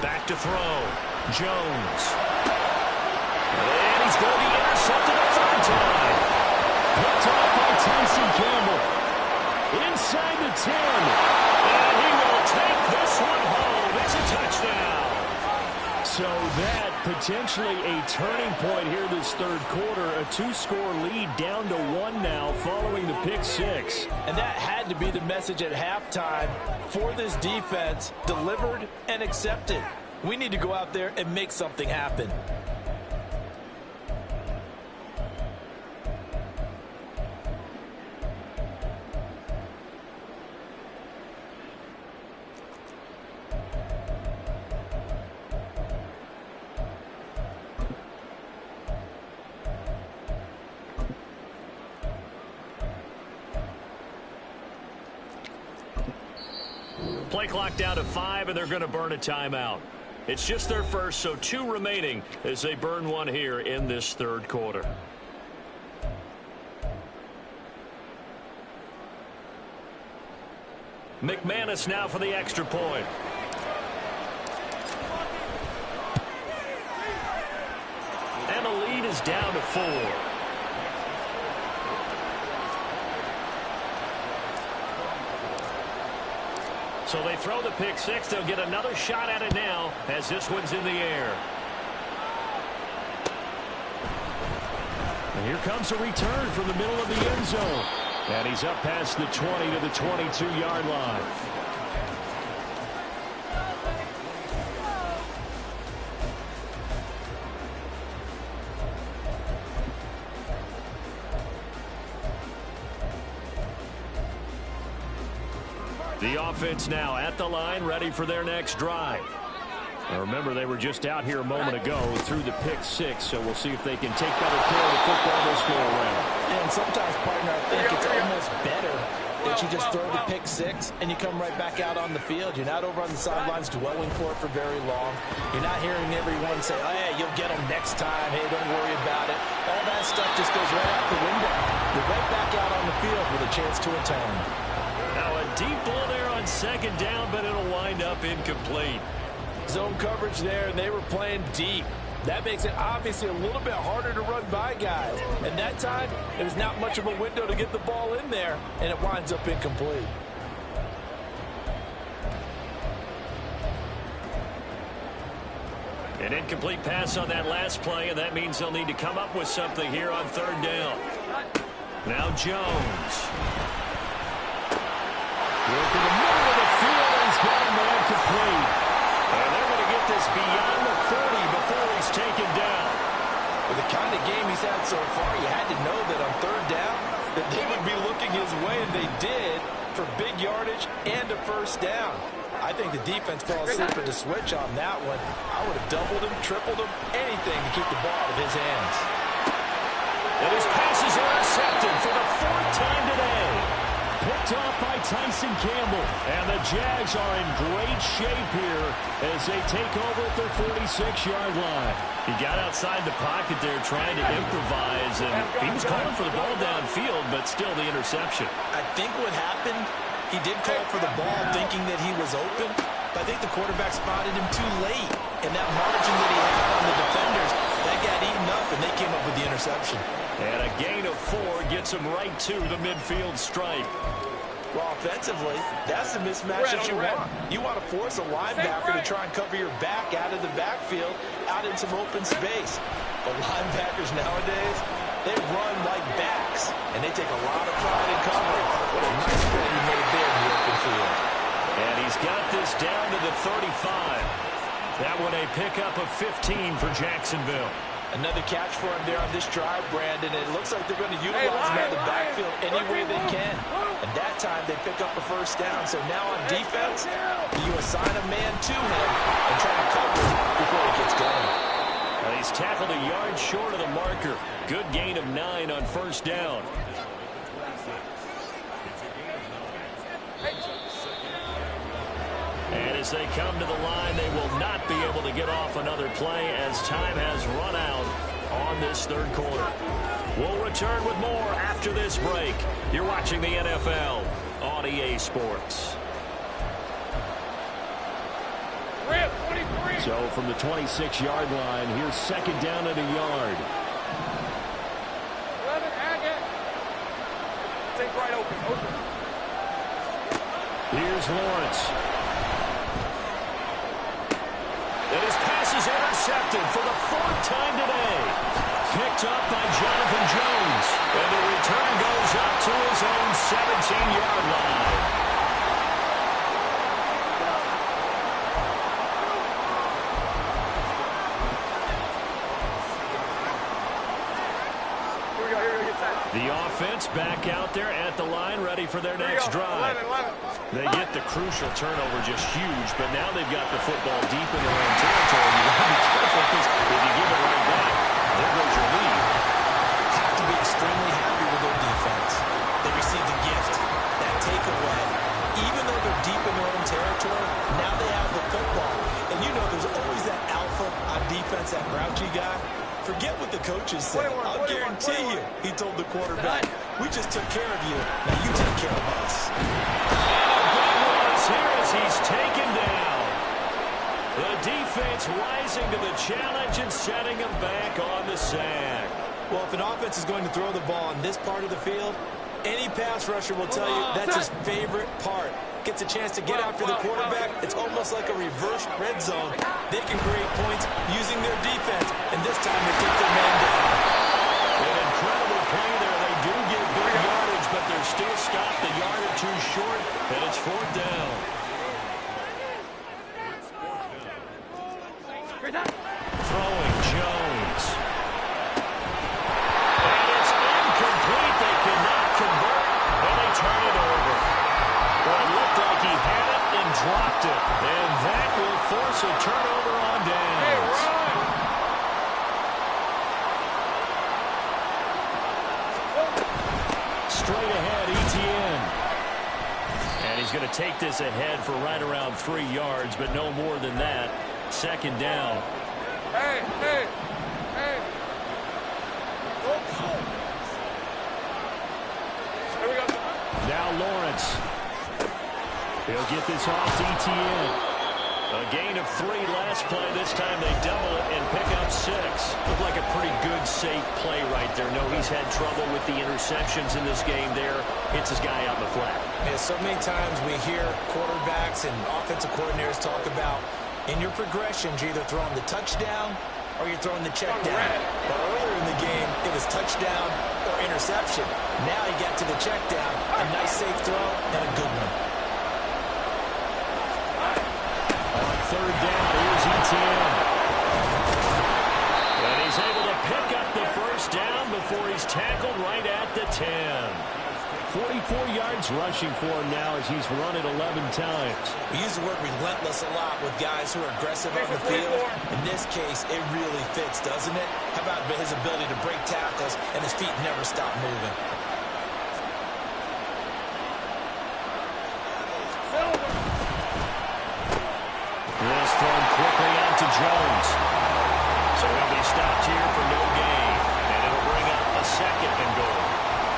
Back to throw. Jones. And he's going to be intercepted a third time. Picked off by Tyson Campbell. Inside the 10. And he will take this one home. It's a touchdown. So that potentially a turning point here this third quarter. A 2-score lead down to 1 now following the pick six. And that had to be the message at halftime for this defense. Delivered and accepted. We need to go out there and make something happen. Play clock down to 5, and they're going to burn a timeout. It's just their first, so 2 remaining as they burn one here in this third quarter. McManus now for the extra point. And the lead is down to 4. So they throw the pick six. They'll get another shot at it now as this one's in the air. And here comes a return from the middle of the end zone. And he's up past the 20 to the 22-yard line. The offense now at the line, ready for their next drive. Now remember, they were just out here a moment ago through the pick six, so we'll see if they can take better care of the football this go around. And sometimes, partner, I think it's almost better that you just throw the pick six and you come right back out on the field. You're not over on the sidelines dwelling for it for very long. You're not hearing everyone say, oh, yeah, you'll get them next time. Hey, don't worry about it. All that stuff just goes right out the window. You're right back out on the field with a chance to atone. Now a deep ball there on second down, but it'll wind up incomplete. Zone coverage there, and they were playing deep. That makes it obviously a little bit harder to run by guys. And that time, it was not much of a window to get the ball in there, and it winds up incomplete. An incomplete pass on that last play, and that means they'll need to come up with something here on third down. Now Jones. Working the middle of the field, and he's got a man complete. And they're going to get this beyond the 30 before he's taken down. With the kind of game he's had so far, you had to know that on third down that they would be looking his way, and they did, for big yardage and a first down. I think the defense fell asleep at the switch on that one. I would have doubled him, tripled him, anything to keep the ball out of his hands. And his passes are intercepted for the 4th time today. Picked off by Tyson Campbell. And the Jags are in great shape here as they take over at their 46-yard line. He got outside the pocket there trying to improvise, and he was calling for the ball downfield, but still the interception. I think what happened, he did call for the ball thinking that he was open, but I think the quarterback spotted him too late. And that margin that he had on the defenders, that got eaten up, and they came up with the interception. And a gain of 4 gets him right to the midfield stripe. Well, offensively, that's the mismatch that you want. You want to force a linebacker to try and cover your back out of the backfield, out in some open space. The linebackers nowadays, they run like backs, and they take a lot of pride in covering. What a nice play he made there in the open field. And he's got this down to the 35. That one a pickup of 15 for Jacksonville. Another catch for him there on this drive, Brandon. It looks like they're going to utilize him out of the backfield any way they can. And that time they pick up a first down. So now on defense, you assign a man to him and try to cover him before he gets going. And he's tackled a yard short of the marker. Good gain of 9 on first down. And as they come to the line, they will not be able to get off another play as time has run out on this third quarter. We'll return with more after this break. You're watching the NFL on EA Sports. So from the 26-yard line, here's second down and a yard. Take right open. Here's Lawrence. intercepted for the 4th time today. Picked up by Jonathan Jones. And the return goes up to his own 17-yard line. The offense back out there at the line, ready for their next drive. 11. They get the crucial turnover, just huge, but now they've got the football deep in their own territory. You got to be careful because if you give it right back, there goes your lead. Have to be extremely happy with their defense. They received a gift, that takeaway. Even though they're deep in their own territory, now they have the football. And you know there's always that alpha on defense, that grouchy guy. Forget what the coaches said. I'll guarantee you, he told the quarterback, we just took care of you. Now you take care of us. Here as he's taken down. The defense rising to the challenge and setting him back on the sack. Well, if an offense is going to throw the ball on this part of the field, any pass rusher will tell you that's his favorite part. Gets a chance to get after the quarterback. It's almost like a reverse red zone. They can create points using their defense, and this time they take their man down. An incredible play there. They do get good yardage, but they're still stopped a yard or two short, and it's 4th down. Throwing Jones. And it's incomplete. They cannot convert, and they turn it over. Well, it looked like he had it and dropped it. And that will force a turnover on downs. Straight ahead, Etienne. And he's going to take this ahead for right around 3 yards, but no more than that. 2nd down. Hey. Here we go. Now Lawrence. He'll get this off to Etienne. A gain of 3 last play. This time they double it and pick up 6. Looked like a pretty good, safe play right there. No, he's had trouble with the interceptions in this game there. Hits his guy out in the flat. Yeah, so many times we hear quarterbacks and offensive coordinators talk about in your progressions, you're either throwing the touchdown or you're throwing the check down. But earlier in the game, it was touchdown or interception. Now he got to the check down, a nice safe throw, and a good one. On 3rd down, here's Etienne. And he's able to pick up the 1st down before he's tackled right at the 10. 44 yards rushing for him now as he's run it 11 times. We use the word relentless a lot with guys who are aggressive on the field. In this case, it really fits, doesn't it? How about his ability to break tackles and his feet never stop moving? This thrown quickly out to Jones. So he'll be stopped here for no gain. And it'll bring up a 2nd and goal.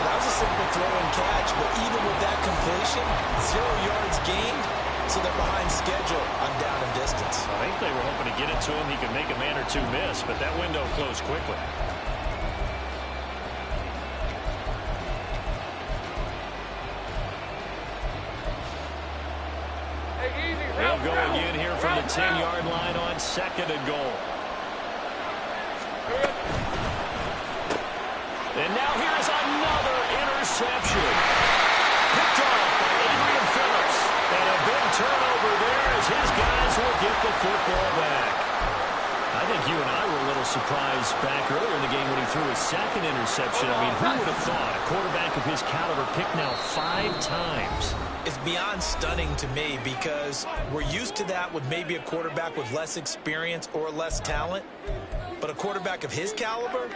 That was a simple throw and catch, but even with that completion, 0 yards gained, so they're behind schedule on down and distance. I think they were hoping to get it to him. He could make a man or two miss, but that window closed quickly. They'll go again here from the 10-yard line on 2nd and goal. And now here's another interception. Picked off by Adrian Phillips. And a big turnover there as his guys will get the football back. I think you and I were a little surprised back earlier in the game when he threw his 2nd interception. I mean, who would have thought a quarterback of his caliber picked now 5 times? It's beyond stunning to me because we're used to that with maybe a quarterback with less experience or less talent. But a quarterback of his caliber,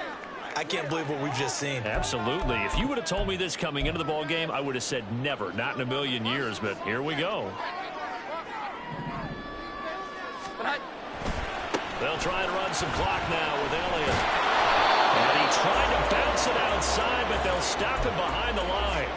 I can't believe what we've just seen. Absolutely. If you would have told me this coming into the ball game, I would have said never, not in a million years, but here we go. They'll try and run some clock now with Elliott. And he tried to bounce it outside, but they'll stop him behind the line.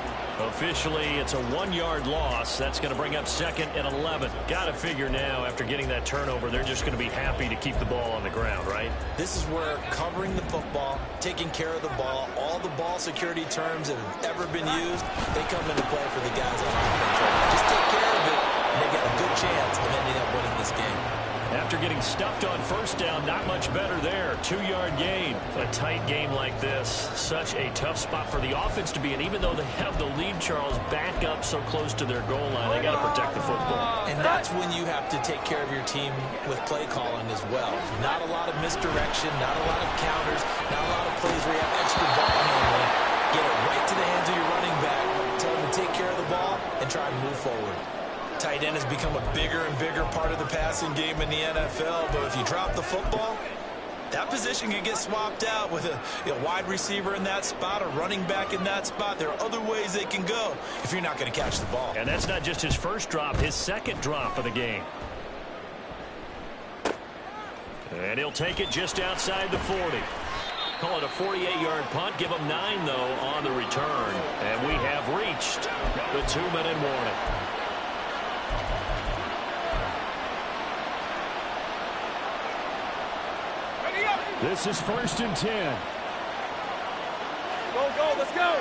Officially, it's a 1-yard loss. That's going to bring up 2nd and 11. Got to figure now, after getting that turnover, they're just going to be happy to keep the ball on the ground, right? This is where covering the football, taking care of the ball, all the ball security terms that have ever been used, they come into play for the guys on offense. Just take care of it, and they got a good chance of ending up winning this game. After after getting stuffed on first down. Not much better there. 2-yard gain. A tight game like this, such a tough spot for the offense to be in. Even though they have the lead, Charles, back up so close to their goal line, they got to protect the football. And that's when you have to take care of your team with play calling as well. Not a lot of misdirection, not a lot of counters, not a lot of plays where you have extra ball handling. Get it right to the hands of your running back. Tell them to take care of the ball and try and move forward. Tight end has become a bigger and bigger part of the passing game in the NFL, but if you drop the football, that position can get swapped out with a wide receiver in that spot, a running back in that spot. There are other ways they can go if you're not going to catch the ball. And that's not just his first drop, his second drop of the game. And he'll take it just outside the 40. Call it a 48-yard punt. Give him 9, though, on the return. And we have reached the 2-minute warning. This is 1st and 10. Go, let's go.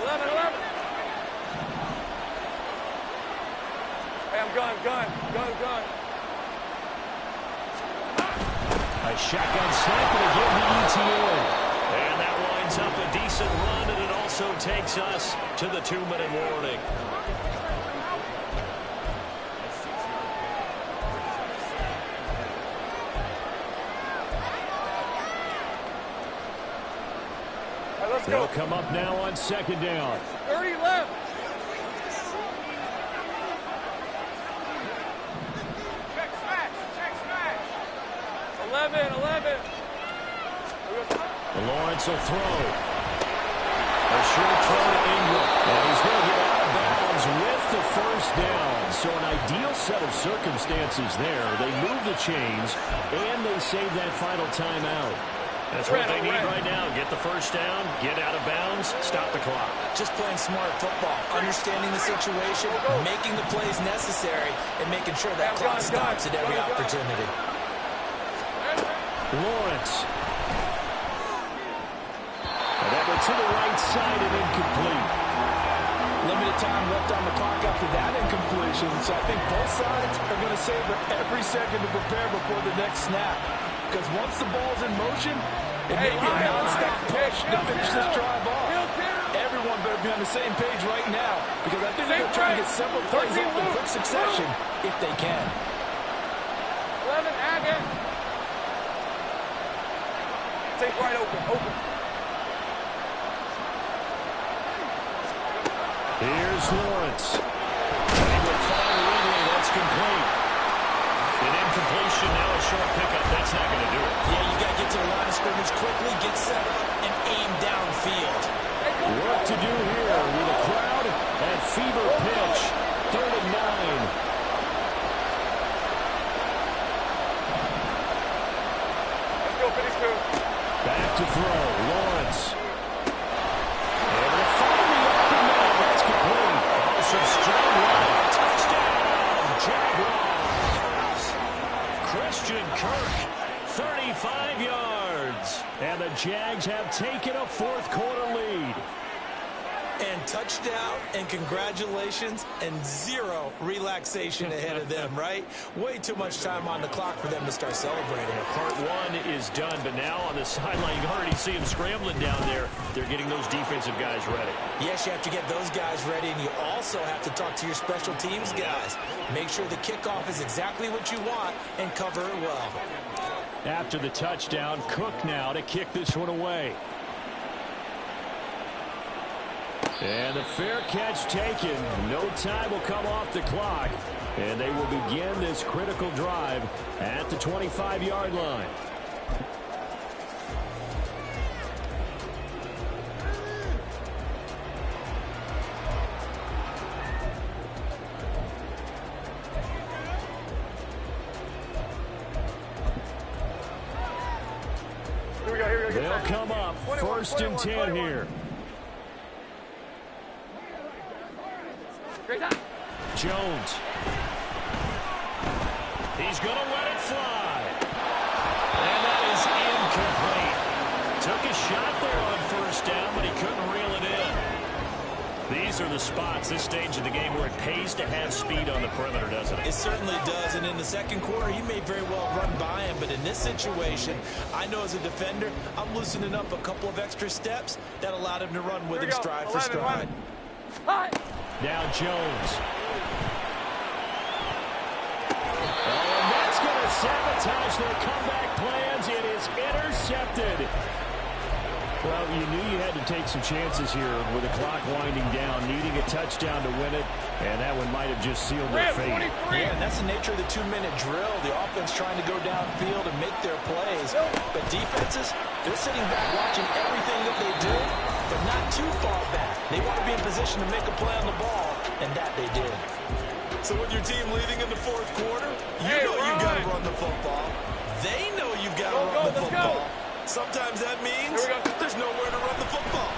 11. Hey, I'm gun. A shotgun snap and again the ETA. And that winds up a decent run, and it also takes us to the 2-minute warning. They'll come up now on 2nd down. 30 left. Check smash. 11. Lawrence will throw. A short throw to Ingram. And he's going to get out of bounds with the 1st down. So an ideal set of circumstances there. They move the chains, and they save that final timeout. That's what they need right now. Get the 1st down, get out of bounds, stop the clock. Just playing smart football, understanding the situation, making the plays necessary, and making sure that clock stops at every opportunity. Lawrence. And that went to the right side and incomplete. Limited time left on the clock after that incompletion, so I think both sides are going to savor every second to prepare before the next snap. Because once the ball's in motion, it may be a non-stop push to finish this drive off. Everyone better be on the same page right now, because I think they're going to try and get several plays off in quick succession if they can. 11, Aggie. Take right open. Here's Lawrence. And with 5 Ridley, that's complete. An incompletion, now a short pickup. That's not going to do it. Yeah, you got to get to the line of scrimmage quickly, get set up, and aim downfield. Work to do here with a crowd at fever pitch. 3rd and 9. Let's go, 52. Back to throw. Lawrence. Able to find the open man. That's complete. Oh, some strong run. Touchdown, Jaguars. Christian Kirk, 35 yards. And the Jags have taken a 4th quarter lead. And touchdown, and congratulations, and 0 relaxation ahead of them, right? Way too much time on the clock for them to start celebrating. Part 1 is done, but now on the sideline, you can already see them scrambling down there. They're getting those defensive guys ready. Yes, you have to get those guys ready, and you also have to talk to your special teams guys. Make sure the kickoff is exactly what you want and cover it well. After the touchdown, Cook now to kick this one away. And the fair catch taken. No time will come off the clock. And they will begin this critical drive at the 25-yard line. Here we go. They'll come up 1st and 10 here. Jones. He's going to let it fly. And that is incomplete. Took a shot there on 1st down, but he couldn't reel it in. These these are the spots, this stage of the game, where it pays to have speed on the perimeter, doesn't it? It certainly does, and in the second quarter, he may very well run by him, but in this situation, I know as a defender, I'm loosening up a couple of extra steps that allowed him to run with him stride for stride. Now Jones. Oh, and that's going to sabotage their comeback plans. It is intercepted. Well, you knew you had to take some chances here with the clock winding down, needing a touchdown to win it, and that one might have just sealed their fate. Yeah, and that's the nature of the 2-minute drill. The offense trying to go downfield and make their plays. But defenses, they're sitting back watching everything that they do, but not too far back. They want to be in position to make a play on the ball, and that they did. So with your team leading in the fourth quarter, you know you've got to run the football. They know you've got to run the football. Sometimes that means there's nowhere to run the football.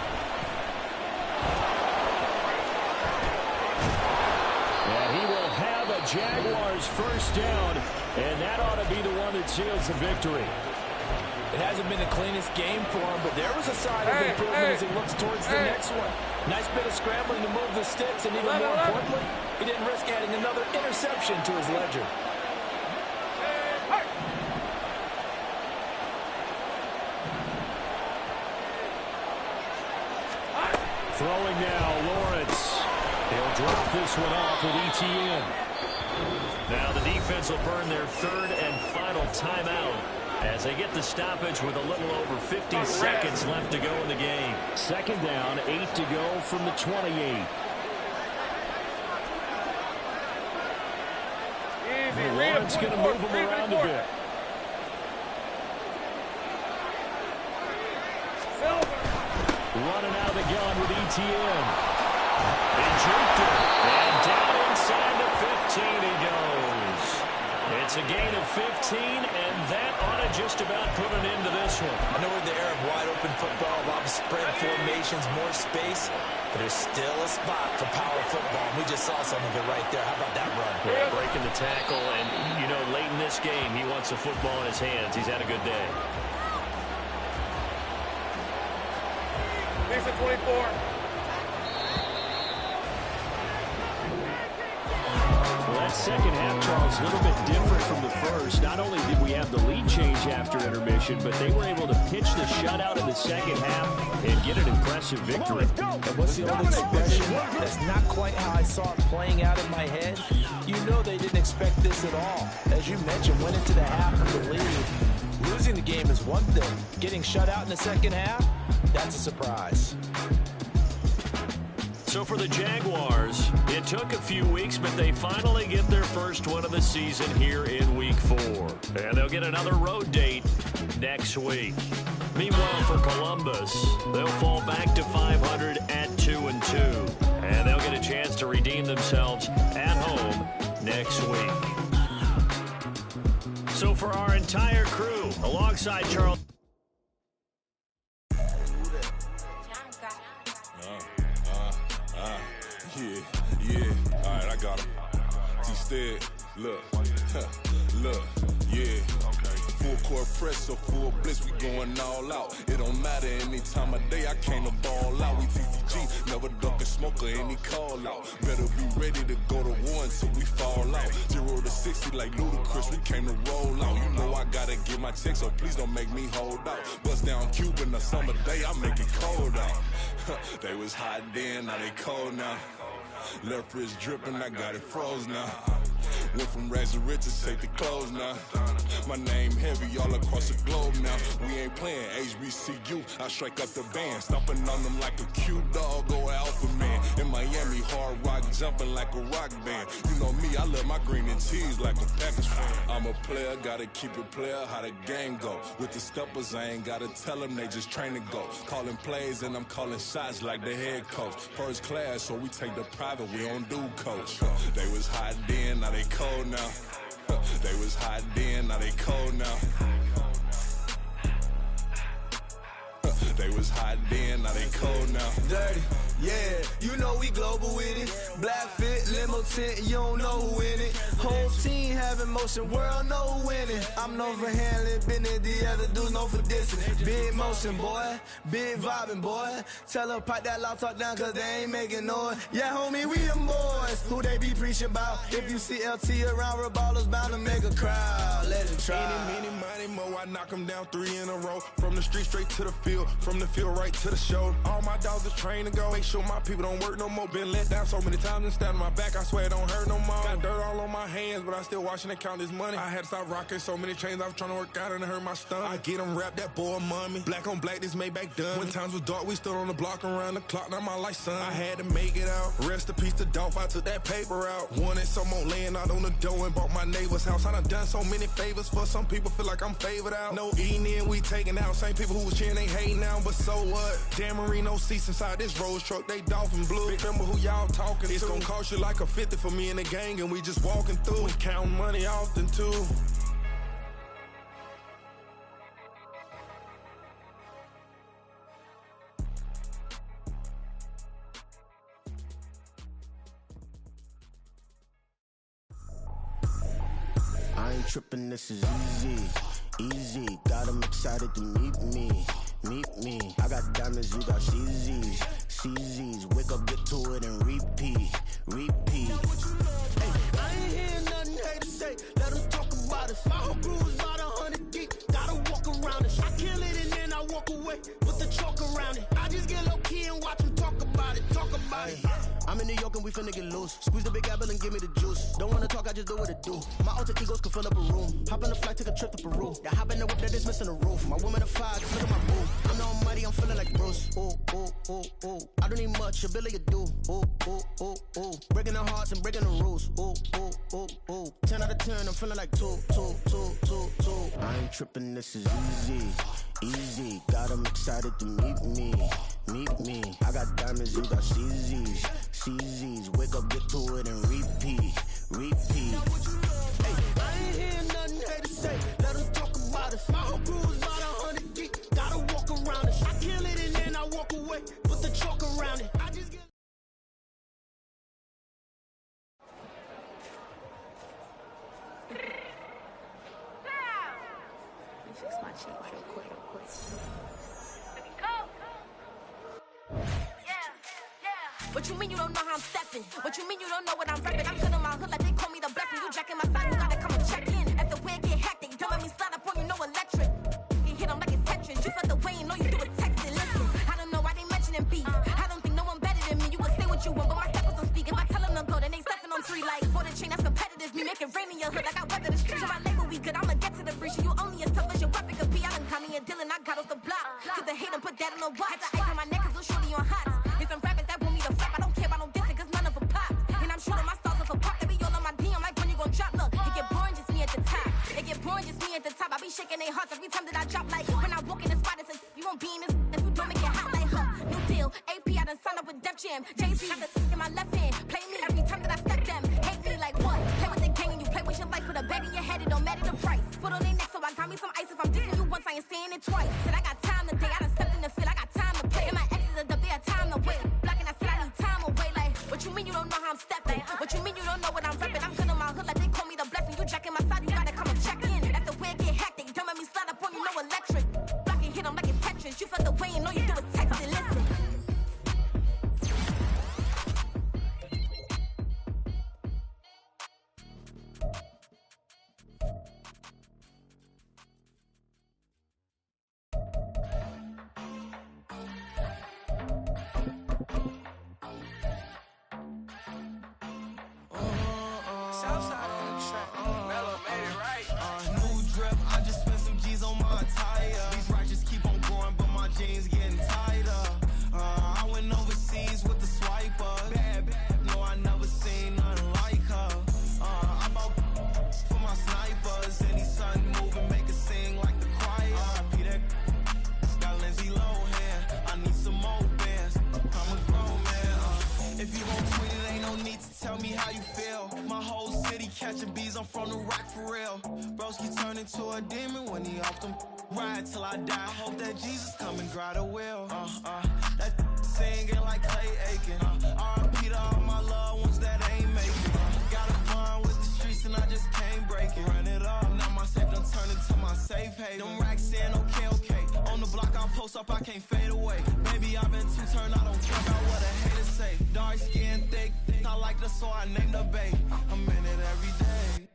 And he will have a Jaguars first down, and that ought to be the one that seals the victory. It hasn't been the cleanest game for him, but there was a sign of improvement as he looks towards the next one. Nice bit of scrambling to move the sticks, and even more importantly, he didn't risk adding another interception to his ledger. Throwing now, Lawrence. He'll drop this one off with Etienne. Now the defense will burn their third and final timeout as they get the stoppage with a little over 50 seconds left to go in the game. Second down, 8 to go from the 28. Lawrence going to move him around a bit. Running out of the gun with Etienne. He juked it, and down inside the 15 he goes. It's a gain of 15, and that ought to just about put an end to this one. I know we're in the era of wide-open football, a lot of spread formations, more space, but there's still a spot for power football. We just saw some of it right there. How about that run? Yeah, breaking the tackle, and, you know, late in this game, he wants the football in his hands. He's had a good day. Lisa 24. Well, that second half, Charles, a little bit different from the first. Not only did we have the lead change after intermission, but they were able to pitch the shutout in the second half and get an impressive victory. And what's the old expression? That's not quite how I saw it playing out in my head. You know they didn't expect this at all. As you mentioned, went into the half with the lead. Losing the game is one thing. Getting shut out in the second half, that's a surprise. So for the Jaguars, it took a few weeks, but they finally get their first one of the season here in Week 4. And they'll get another road date next week. Meanwhile, for Columbus, they'll fall back to 500 at 2-2. And they'll get a chance to redeem themselves at home next week. So for our entire crew, alongside Charles... Yeah, all right, I got him. T-Stead, look, yeah. Full court press, so full blitz, we going all out. It don't matter any time of day, I came to ball out. We TCG, never duck a smoker, any call out. Better be ready to go to war until we fall out. 0 to 60 like Ludacris, we came to roll out. You know I gotta get my check, so please don't make me hold out. Bust down Cuban a summer day, I make it cold out. They was hot then, now they cold now. Left wrist dripping, I got it froze now. Went from rags to riches, take the clothes now. My name heavy all across the globe now. We ain't playing HBCU, I strike up the band. Stomping on them like a cute dog or alpha man. In Miami, hard rock jumping like a rock band. You know me, I love my green and cheese like a Packers fan. I'm a player, gotta keep it player, how the game go. With the steppers, I ain't gotta tell them, they just train to go. Calling plays and I'm calling shots like the head coach. First class, so we take the private, we don't do coach. They was hot then, now they cold now. They was hot then, now they cold now. They was hot then, now they cold now. Dirty, yeah, you know we global with it. Black fit, limo tint, you don't know who in it. Whole team having motion, world no winning. I'm known for handling business, the other dudes known for dissing. Big motion, boy, big vibing, boy. Tell her pipe that loud talk down, cause they ain't making noise. Yeah, homie, we them boys. Who they be preaching about? If you see LT around, ballers bound to make a crowd. Let it try. Any, money, mo, I knock them down 3 in a row. From the street straight to the field, from the field right to the show. All my dogs are trained to go. Make sure my people don't work no more. Been let down so many times and stand on my back, I swear it don't hurt no more. Got dirt all on my hands, but I still watching and count this money. I had to stop rocking so many chains, I was trying to work out and it hurt my stomach. I get them rap, that boy mommy. Black on black, this Maybach done. When times was dark, we stood on the block around the clock, now my life son. I had to make it out. Rest in peace to Dolph, I took that paper out. Wanted some more laying out on the dough and bought my neighbor's house. I done so many favors for some people, feel like I'm favored out. No eating in, we taking out. Same people who was cheering, they hating now, but so what? Dan Marino seats inside this Rolls truck, they Dolphin blue. Remember who y'all talking it's to. Gonna cost you like a 50 for me and the gang, and we just walking through. We counting money often too. I ain't tripping, this is easy. Got 'em excited to meet me. I got diamonds, you got CZs. Wake up, get to it, and repeat. Hey, I ain't hear nothing haters say. Let them talk about us. My whole crew is about 100 deep. Gotta walk around it. I kill it and then I walk away with the chalk around it. I just get low key and watch them talk about it. I'm in New York and we finna get loose. Squeeze the big apple and give me the juice. Don't wanna talk, I just do what it do. My alter egos can fill up a room. Hop on the flight, take a trip to Peru. That hop in the whip that is missing the roof. My woman a fire, look at my boo. I'm the almighty, I'm feeling like Bruce. Ooh. I don't need much, ability to do. Ooh. Breaking the hearts and breaking the rules. Ooh. 10 out of 10, I'm feeling like 2. I ain't tripping, this is easy. Got 'em excited to meet me. I got diamonds, you got CZs. Wake up, get to it, and repeat. Hey, I ain't hear nothing haters say. Let them talk about us. My whole crew is about 100 deep. Gotta walk around it. I kill it and then I walk away. Put the chalk around it. I just get. Fix my cheek real quick. What you mean you don't know how I'm stepping? What you mean you don't know what I'm repping? I'm killing my hood like they call me the blessing. You jacking my side, you gotta come and check in. If the way get hectic, don't let me slide up on you, no electric. You hit them like it's Tetris. You felt the way, you know you do it texting. Listen, I don't know why they mentioning beef. I don't think no one better than me. You would say what you want, but my steppers don't speak. If I tell them to go, then they stepping on 3 like for the chain. That's competitive. Me make it rain in your hood like I weather the streets. So my label we good. I'ma get to the breach. You only as tough as your weapon could be. I done caught me a Dylan, I got off the block. Took the hate and put that on the watch. Had the ice on my neck, cause little shorty on hot. There's some rappers that want me to flap. I don't care about no dissing, cause none of them pop. And I'm shooting my stars off a pop. They be all on my DM like when you gon' drop. Look, it get boring, just me at the top. I be shaking their hearts every time that I drop. Like when I walk in the spot, it says you won't be in this if you don't make it hot. Like new deal, AP, I done signed up with Def Jam. Jay-Z got the in my left hand. Play me every time that I step them. Hate me like what? Play with the gang and you play with your life. Put a bet in your head, it don't matter the price. Foot on their neck, so I got me some ice. If I'm dissing you once, I ain't saying it twice. Said I got time today, I done stepped in the field, I got time to play. And my exes are up there, time to wait. Blocking, I said I need time away. Like, what you mean you don't know how I'm stepping? What you mean you don't know what I'm repping? I'm killing my hood like they call me the blessing. You jacking my side, you gotta come and check in. That's the way it get hectic. Don't let me slide up on you, no electric. Blocking, hit them like it's Tetris. You felt the way, and all you do is text and listen. Catching bees, I'm from the rock for real. Broski turn into a demon when he off them. Ride till I die. I hope that Jesus come and grab the wheel. That singing like Clay Aiken. R.I.P. to all my loved ones that ain't making. Got a bond with the streets and I just can't break it. post up, I can't fade away. Baby, I've been too turned, I don't care about what a hater say. Dark skin, thick, I like the so I named the bae. I'm in it every day.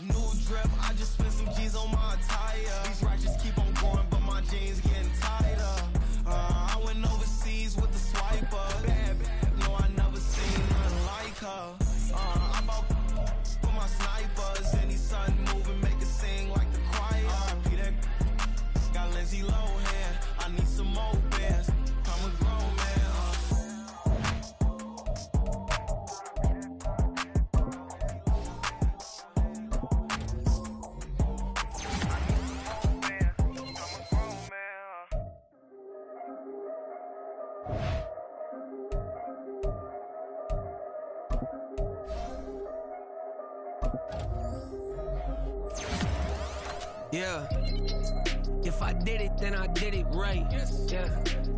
New drip, I just spent some G's on my attire. These righteous keep on going, but my jeans getting tighter. I went overseas with the swiper. Bad, no, I never seen nothing like her. I'm out for my snipers. Any sun moving, make it sing like the choir. RP that got Lindsay Lohan. I need some more bands. I'm a grown man. Yeah, if I did it, then I did it right. Yeah,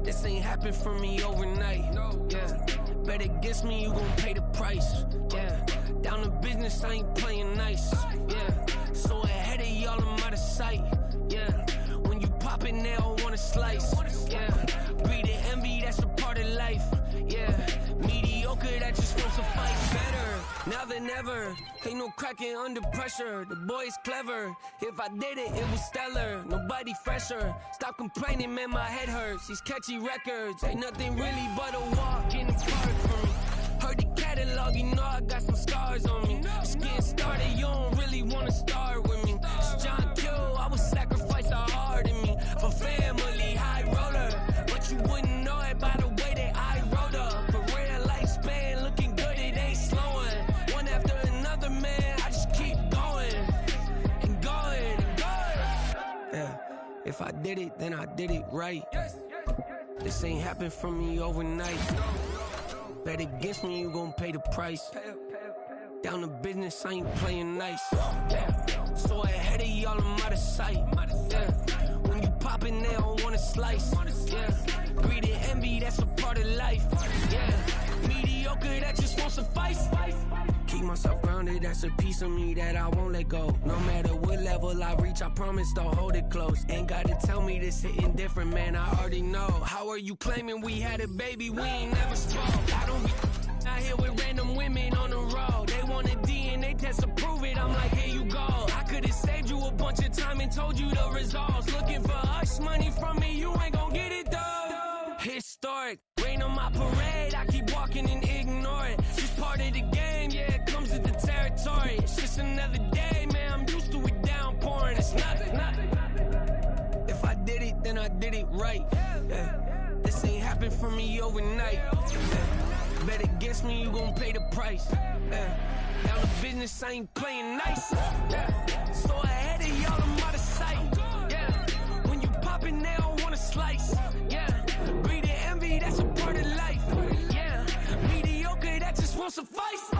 this ain't happened for me overnight. Yeah, bet against me, you gon' pay the price. Yeah, down to business, I ain't playing nice. Yeah, so ahead of y'all, I'm out of sight. Yeah, when you pop it, they don't wanna slice. Yeah, greed and envy, that's a part of life. Yeah, mediocre, that just wants to fight better. Now than ever, ain't no cracking under pressure. The boy's clever. If I did it, it was stellar. Nobody fresher. Stop complaining, man, my head hurts. These catchy records ain't nothing really but a walk in the park for me. Heard the catalog, you know I got some scars on me. Just getting started, you don't really wanna start with me. It's John Q, I would sacrifice a heart in me for family, high roller. But you wouldn't know it by the way that I wrote up. For real lifespan, looking good, it ain't slowing. One after another, man, I just keep going and going and going. Yeah, if I did it, then I did it right. This ain't happened for me overnight. Bet against me, you gon' pay the price. Down to business, I ain't playing nice. Yeah. So ahead of y'all, I'm out of sight. Yeah. When you poppin', they don't wanna slice. Yeah. Greed and envy, that's a part of life. Yeah. Mediocre, that just won't suffice. Keep myself grounded, that's a piece of me that I won't let go. No matter what level I reach, I promise to hold it close. Ain't gotta tell me this hitting different, man, I already know. How are you claiming we had a baby, we ain't never spoke? I don't be out here with random women on the road. They want a DNA test to prove it, I'm like, here you go. I could've saved you a bunch of time and told you the results. Looking for hush money from me, you ain't gon' get it though. Historic, rain on my parade, I keep walking and ignore it. Just part of the game, yeah, it comes with the territory. It's just another day, man, I'm used to it downpouring. It's nothing. If I did it, then I did it right. Yeah. This ain't happened for me overnight. Yeah. Bet against me, you gon' pay the price. Yeah. Down to business, I ain't playing nice. Yeah. So ahead of y'all, I'm out of sight. Yeah. When you poppin', they don't wanna slice. Yeah. Greed and envy, that's a part of life. Yeah. Mediocre, that just won't suffice.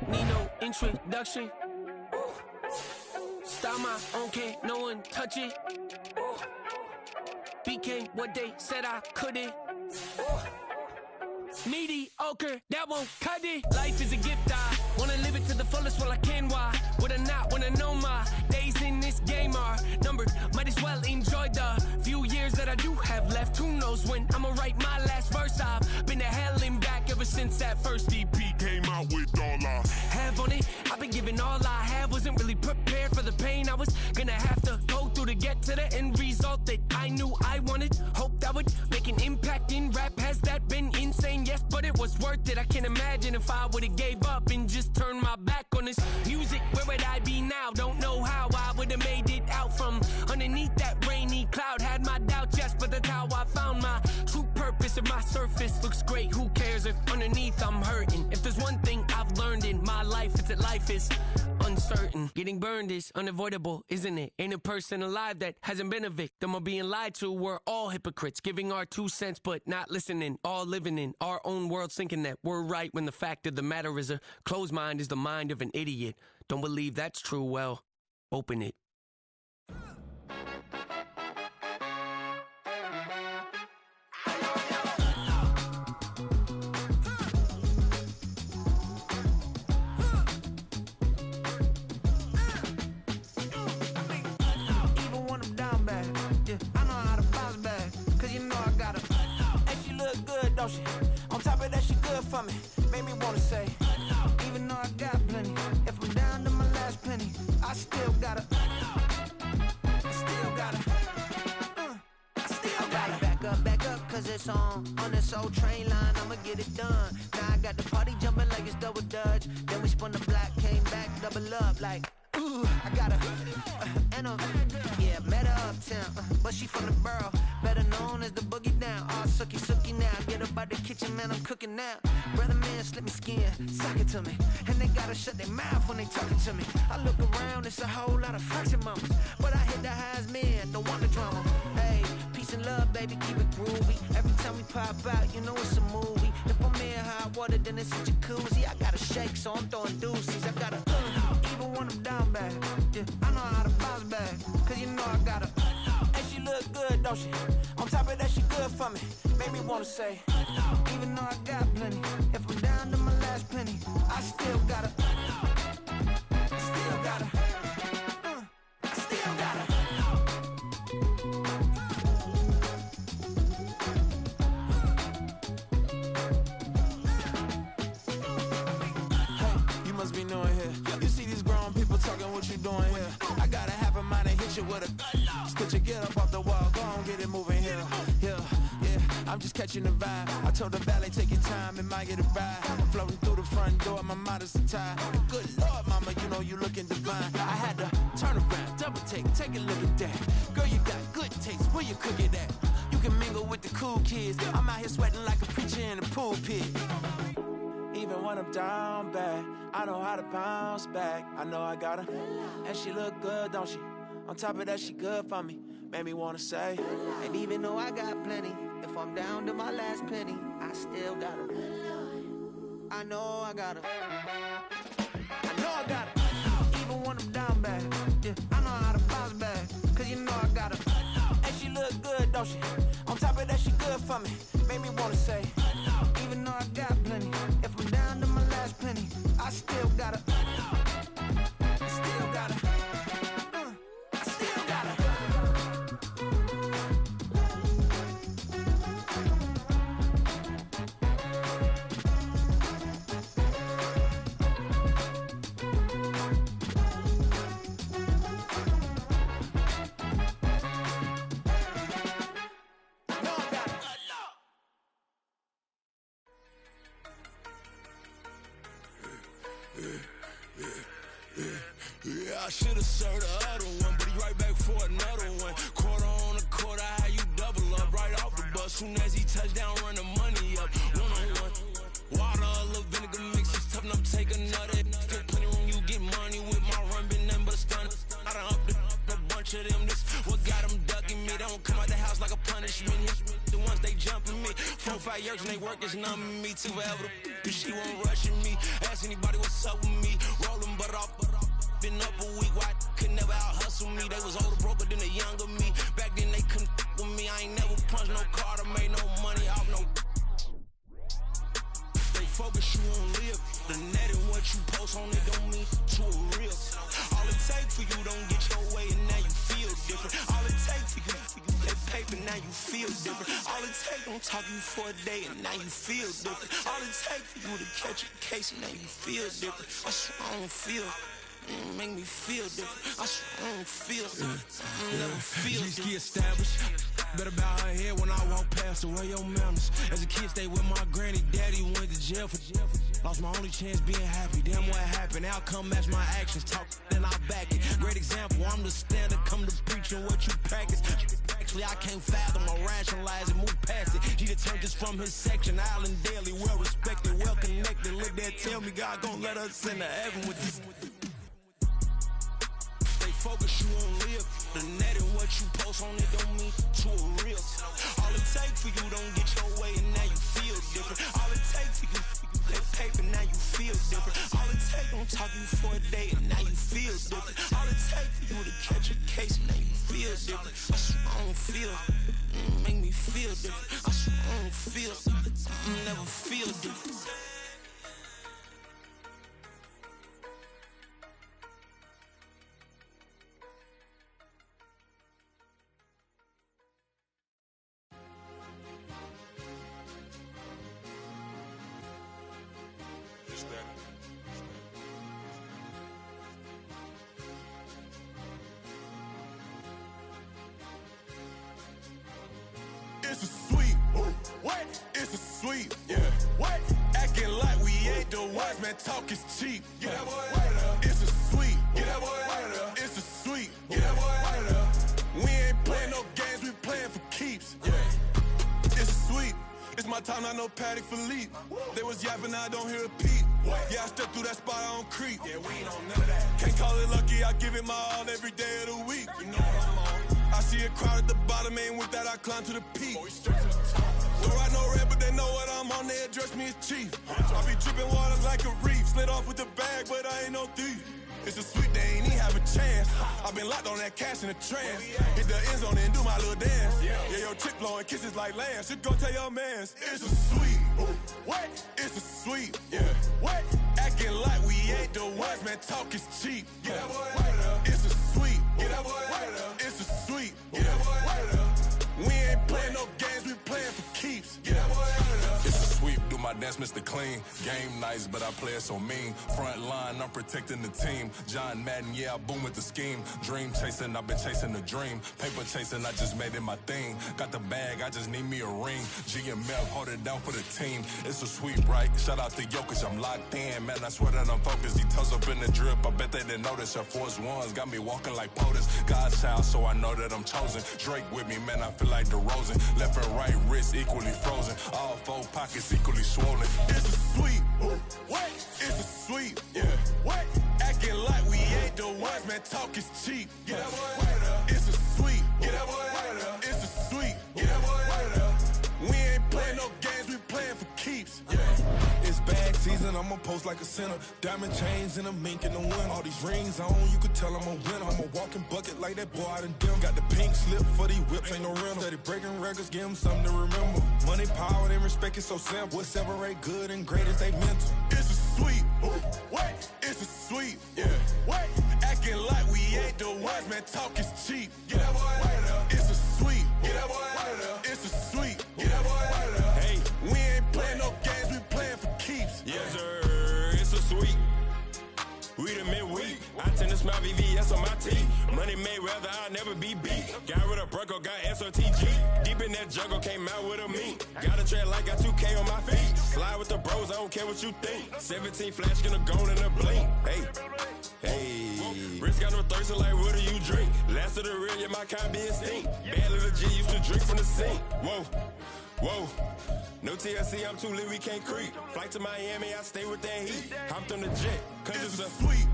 Need no introduction. Style my own, can't no one touch it. Became what they said I couldn't. Mediocre, that won't cut it. Life is a gift, I wanna live it to the fullest while I can. Why would I not wanna know my days in this game are numbered? Might as well enjoy the few years that I do have left. Who knows when I'ma write my last verse? I've been to hell and back ever since that first EP came out with all I have on it. I've been giving all I have, wasn't really prepared for the pain I was gonna have to go through to get to the end result that I knew I wanted. Hoped I would make an impact in rap. Has that been insane? Yes, but it was worth it. I can't imagine if I would've gave up and just turned my back on this music. Where would I be now? Don't know how I would've made it out from underneath that rainy cloud. Had my doubts, yes, but that's how I found my true purpose. If my surface looks great, who cares if underneath I'm hurting? If there's one thing I've learned in my life, it's that life is uncertain. certain. Getting burned is unavoidable, isn't it? Ain't a person alive that hasn't been a victim of being lied to. We're all hypocrites, giving our 2 cents but not listening. All living in our own world, thinking that we're right when the fact of the matter is a closed mind is the mind of an idiot. Don't believe that's true? Well, open it. Don't she? On top of that, she good for me. Made me wanna say, even though I got plenty, if I'm down to my last penny, I still gotta, back up, cause it's on this old train line, I'ma get it done. Now I got the party jumping like it's double dutch. Then we spun the block, came back, double up like, ooh, I got met her uptown, but she from the borough, better known as the boogie down. All sookie now, get up out the kitchen, man, I'm cooking now. Brother man, slip me skin, suck it to me, and they gotta shut their mouth when they talking to me. I look around, it's a whole lot of fraction mamas, but I hit the highs, man, don't want the drama. Hey, peace and love, baby, keep it groovy. Every time we pop out, you know it's a movie. If I'm in hot water, then it's a jacuzzi. I gotta shake, so I'm throwing deuces. I gotta even when I'm down bad, yeah, I know how to bounce back, cause you know I gotta. And she look good, don't she? On top of that, she good for me. Made me wanna say, even though I got plenty, if I'm down to my last penny, I still gotta. With a stitch you get up off the wall, go on, get it moving here. Yeah, I'm just catching the vibe. I told the valet, take your time, it might get a ride. Floating through the front door, my mind is tied. Good Lord, mama, you know you looking divine. I had to turn around, double take a look at that. Girl, you got good taste, where you cook it at? You can mingle with the cool kids. I'm out here sweating like a preacher in a pool pit. Even when I'm down bad, I know how to bounce back. I know I got her, and she look good, don't she? On top of that, she good for me, made me wanna say. And even though I got plenty, if I'm down to my last penny, I still got her. I know I got her. I know I got her. Even when I'm down bad, yeah, I know how to bounce back, cause you know I got her. And she look good, don't she? On top of that, she good for me, made me wanna say. Even though I got plenty, if I'm down to my last penny, I still got her. I still got her. Yeah, I should've served the other one, but he right back for another one. Quarter on a quarter, how you double up right off the bus. Soon as he touch down, run the money up. One-on-one. Water, a little vinegar mix, it's tough enough, take another. Still plenty room, you get money with my run, been nothing but a stun. I done up a bunch of them, this what got them ducking me. They don't come out the house like a punishment. The ones they jumping me. 4 or 5 years and they work is numbing me. Too forever, the she won't rushing me. Ask anybody what's up with me. Rolling butt off. Been up a week, why could never out hustle me? They was older, broker than the younger me. Back then they couldn't with me. I ain't never punched no card or made no money off no. They focus you on live. The net and what you post on it don't mean to a real. All it take for you don't get your way and now you feel different. All it take for you that paper, now you feel different. All it take don't talk you for a day and now you feel different. All it take for you to catch a case and now you feel different. I swear I don't feel. Make me feel different. I swear I don't feel never feel different. Established. Better bow her head when I walk past her. Where your manners? As a kid, stayed with my granny. Daddy went to jail for lost my only chance being happy. Damn, what happened? Outcome match my actions. Talk, then I back it. Great example. I'm the standard. Come to preaching what you practice. Actually, I can't fathom or rationalize it. Move past it. He turned this from his section. Island Daily, well respected, well connected. Look there, tell me God gon' let us into heaven with this. focus, you won't live. The net and what you post on it don't mean to a real. All it take for you don't get your way and now you feel different. All it take for you, that paper, now you feel different. All it take don't talk you for a day and now you feel different. All it take for you to catch a case and now you feel different. I swear I don't feel, make me feel different. I swear I don't feel, never feel different. It's a sweep. What? It's a sweep. Yeah. What? Acting like we ain't the ones, man. Talk is cheap. Get that boy out of there. It's a sweep. Get that boy out of there. It's a sweep. Get that boy out of there. We ain't playing no games. We playing for keeps. Yeah. It's a sweep. It's my time, not no Paddock Philippe. They was yapping, I don't hear a peep. Yeah, I step through that spot, I don't creep. Yeah, we ain't on none of that. Can't call it lucky, I give it my all every day of the week. You know what I'm on. I see a crowd at the bottom, ain't with that, I climb to the peak. Don't write no red, but they know what I'm on, they address me as chief. I be dripping water like a reef, slid off with the bag, but I ain't no thief. It's a sweep, they ain't even have a chance. I've been locked on that cash in a trance. Hit the end zone and do my little dance. Yeah, your chick blowing kisses like Lance. Should go tell your mans. It's a sweep. What? It's a sweep. Yeah. What? Acting like we ain't the ones, man. Talk is cheap. Get that boy out of there. It's a sweep. Get that boy out of there. It's a sweep. Get that boy out of there. We ain't playing no games, we playing for keeps. Get that boy out of there. It's a sweep. Do my dance, Mr. Clean. Game nice, but I play it so mean. Front line, I'm protecting the team. John Madden, yeah, I boom with the scheme. Dream chasing, I've been chasing the dream. Paper chasing, I just made it my thing. Got the bag, I just need me a ring. G and Mel, hold it down for the team. It's a sweep, right? Shout out to Jokic, I'm locked in. Man, I swear that I'm focused. He toes up in the drip, I bet they didn't notice. Air Force Ones got me walking like POTUS. God's child, so I know that I'm chosen. Drake with me, man, I feel like DeRozan. Left and right wrist equally frozen. All four pockets equally swollen. It's a sweep. What? It's a sweep. Yeah. What? Acting like we ain't the ones, man. Talk is cheap. Get that boy out of there. It's a sweep. Get that boy out of there. It's a sweep. Get that boy out of there. We ain't playing no games, we playing for keeps. Yeah. It's bag season, I'ma post like a sinner. Diamond chains and a mink in the wind. All these rings on, you could tell I'm a winner. I'm a walking bucket like that boy out in dim. Got the pink slip for these whips, ain't no rental. Steady breaking records, give them something to remember. Money, power, and respect is so simple. What separate good and great is they mental. It's a sweep. What? It's a sweep. Yeah. What? Acting like we ain't the ones, man. Talk is cheap. Get that boy out of there. It's a sweep. Get that boy out of there. It's a sweep. Get that boy out of there. Hey, we ain't playing no games, we playing for keeps. Yes, sir. It's a sweep. We the midweek. I tend to smile VVS on my teeth. Money made rather I'll never be beat. Got rid of Bronco, got SOTG. Deep in that jungle, came out with a meat. Got a tread like got 2K on my feet. Slide with the bros, I don't care what you think. 17 flash, gonna go in a blink. Hey, hey. Wrist got no thirst, like what do you drink? Last of the real, yeah, my kind be extinct. Bad little G used to drink from the sink. Whoa, whoa. No TLC, I'm too lit, we can't creep. Flight to Miami, I stay with that heat. Hopped on the jet, cause it's a sweep.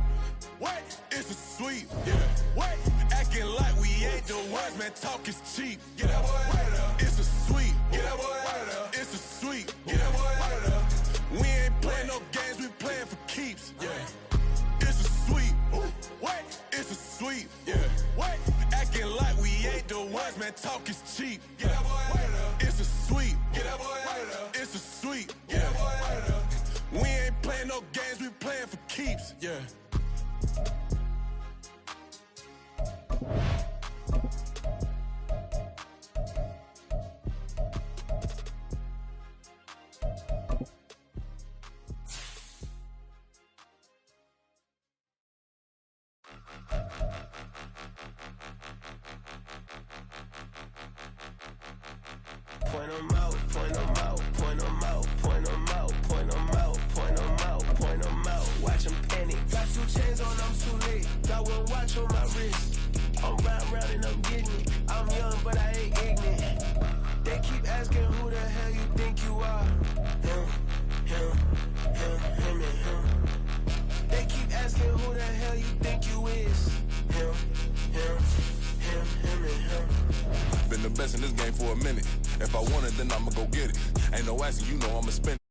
What? It's a sweep. Yeah. What? Acting like we ain't the ones, man. Talk is cheap. Get that boy out of there. It's a sweep. Get that boy out of there. It's a sweep. Get that boy out of there. We ain't playing no games, we playing for keeps. Yeah. It's a sweep. What? It's a sweep. Yeah. What? Acting like we ain't the ones, man. Talk is cheap. Get that boy out of there. It's a sweep. Get that boy out of there. It's a sweep. Get that boy out of there. We ain't playing no games, we playing for keeps. Yeah. Point 'em out, point 'em out, point 'em out, point 'em out, point 'em out, point 'em out, point 'em out. Watch 'em panic. Got 2 chains on, I'm too late. Got 1 watch on my wrist. I'm round and I'm getting it. I'm young, but I ain't ignorant. They keep asking who the hell you think you are. Him, and him. They keep asking who the hell you think you is. Him. been the best in this game for a minute. If I want it, then I'ma go get it. Ain't no asking, you know I'ma spend it.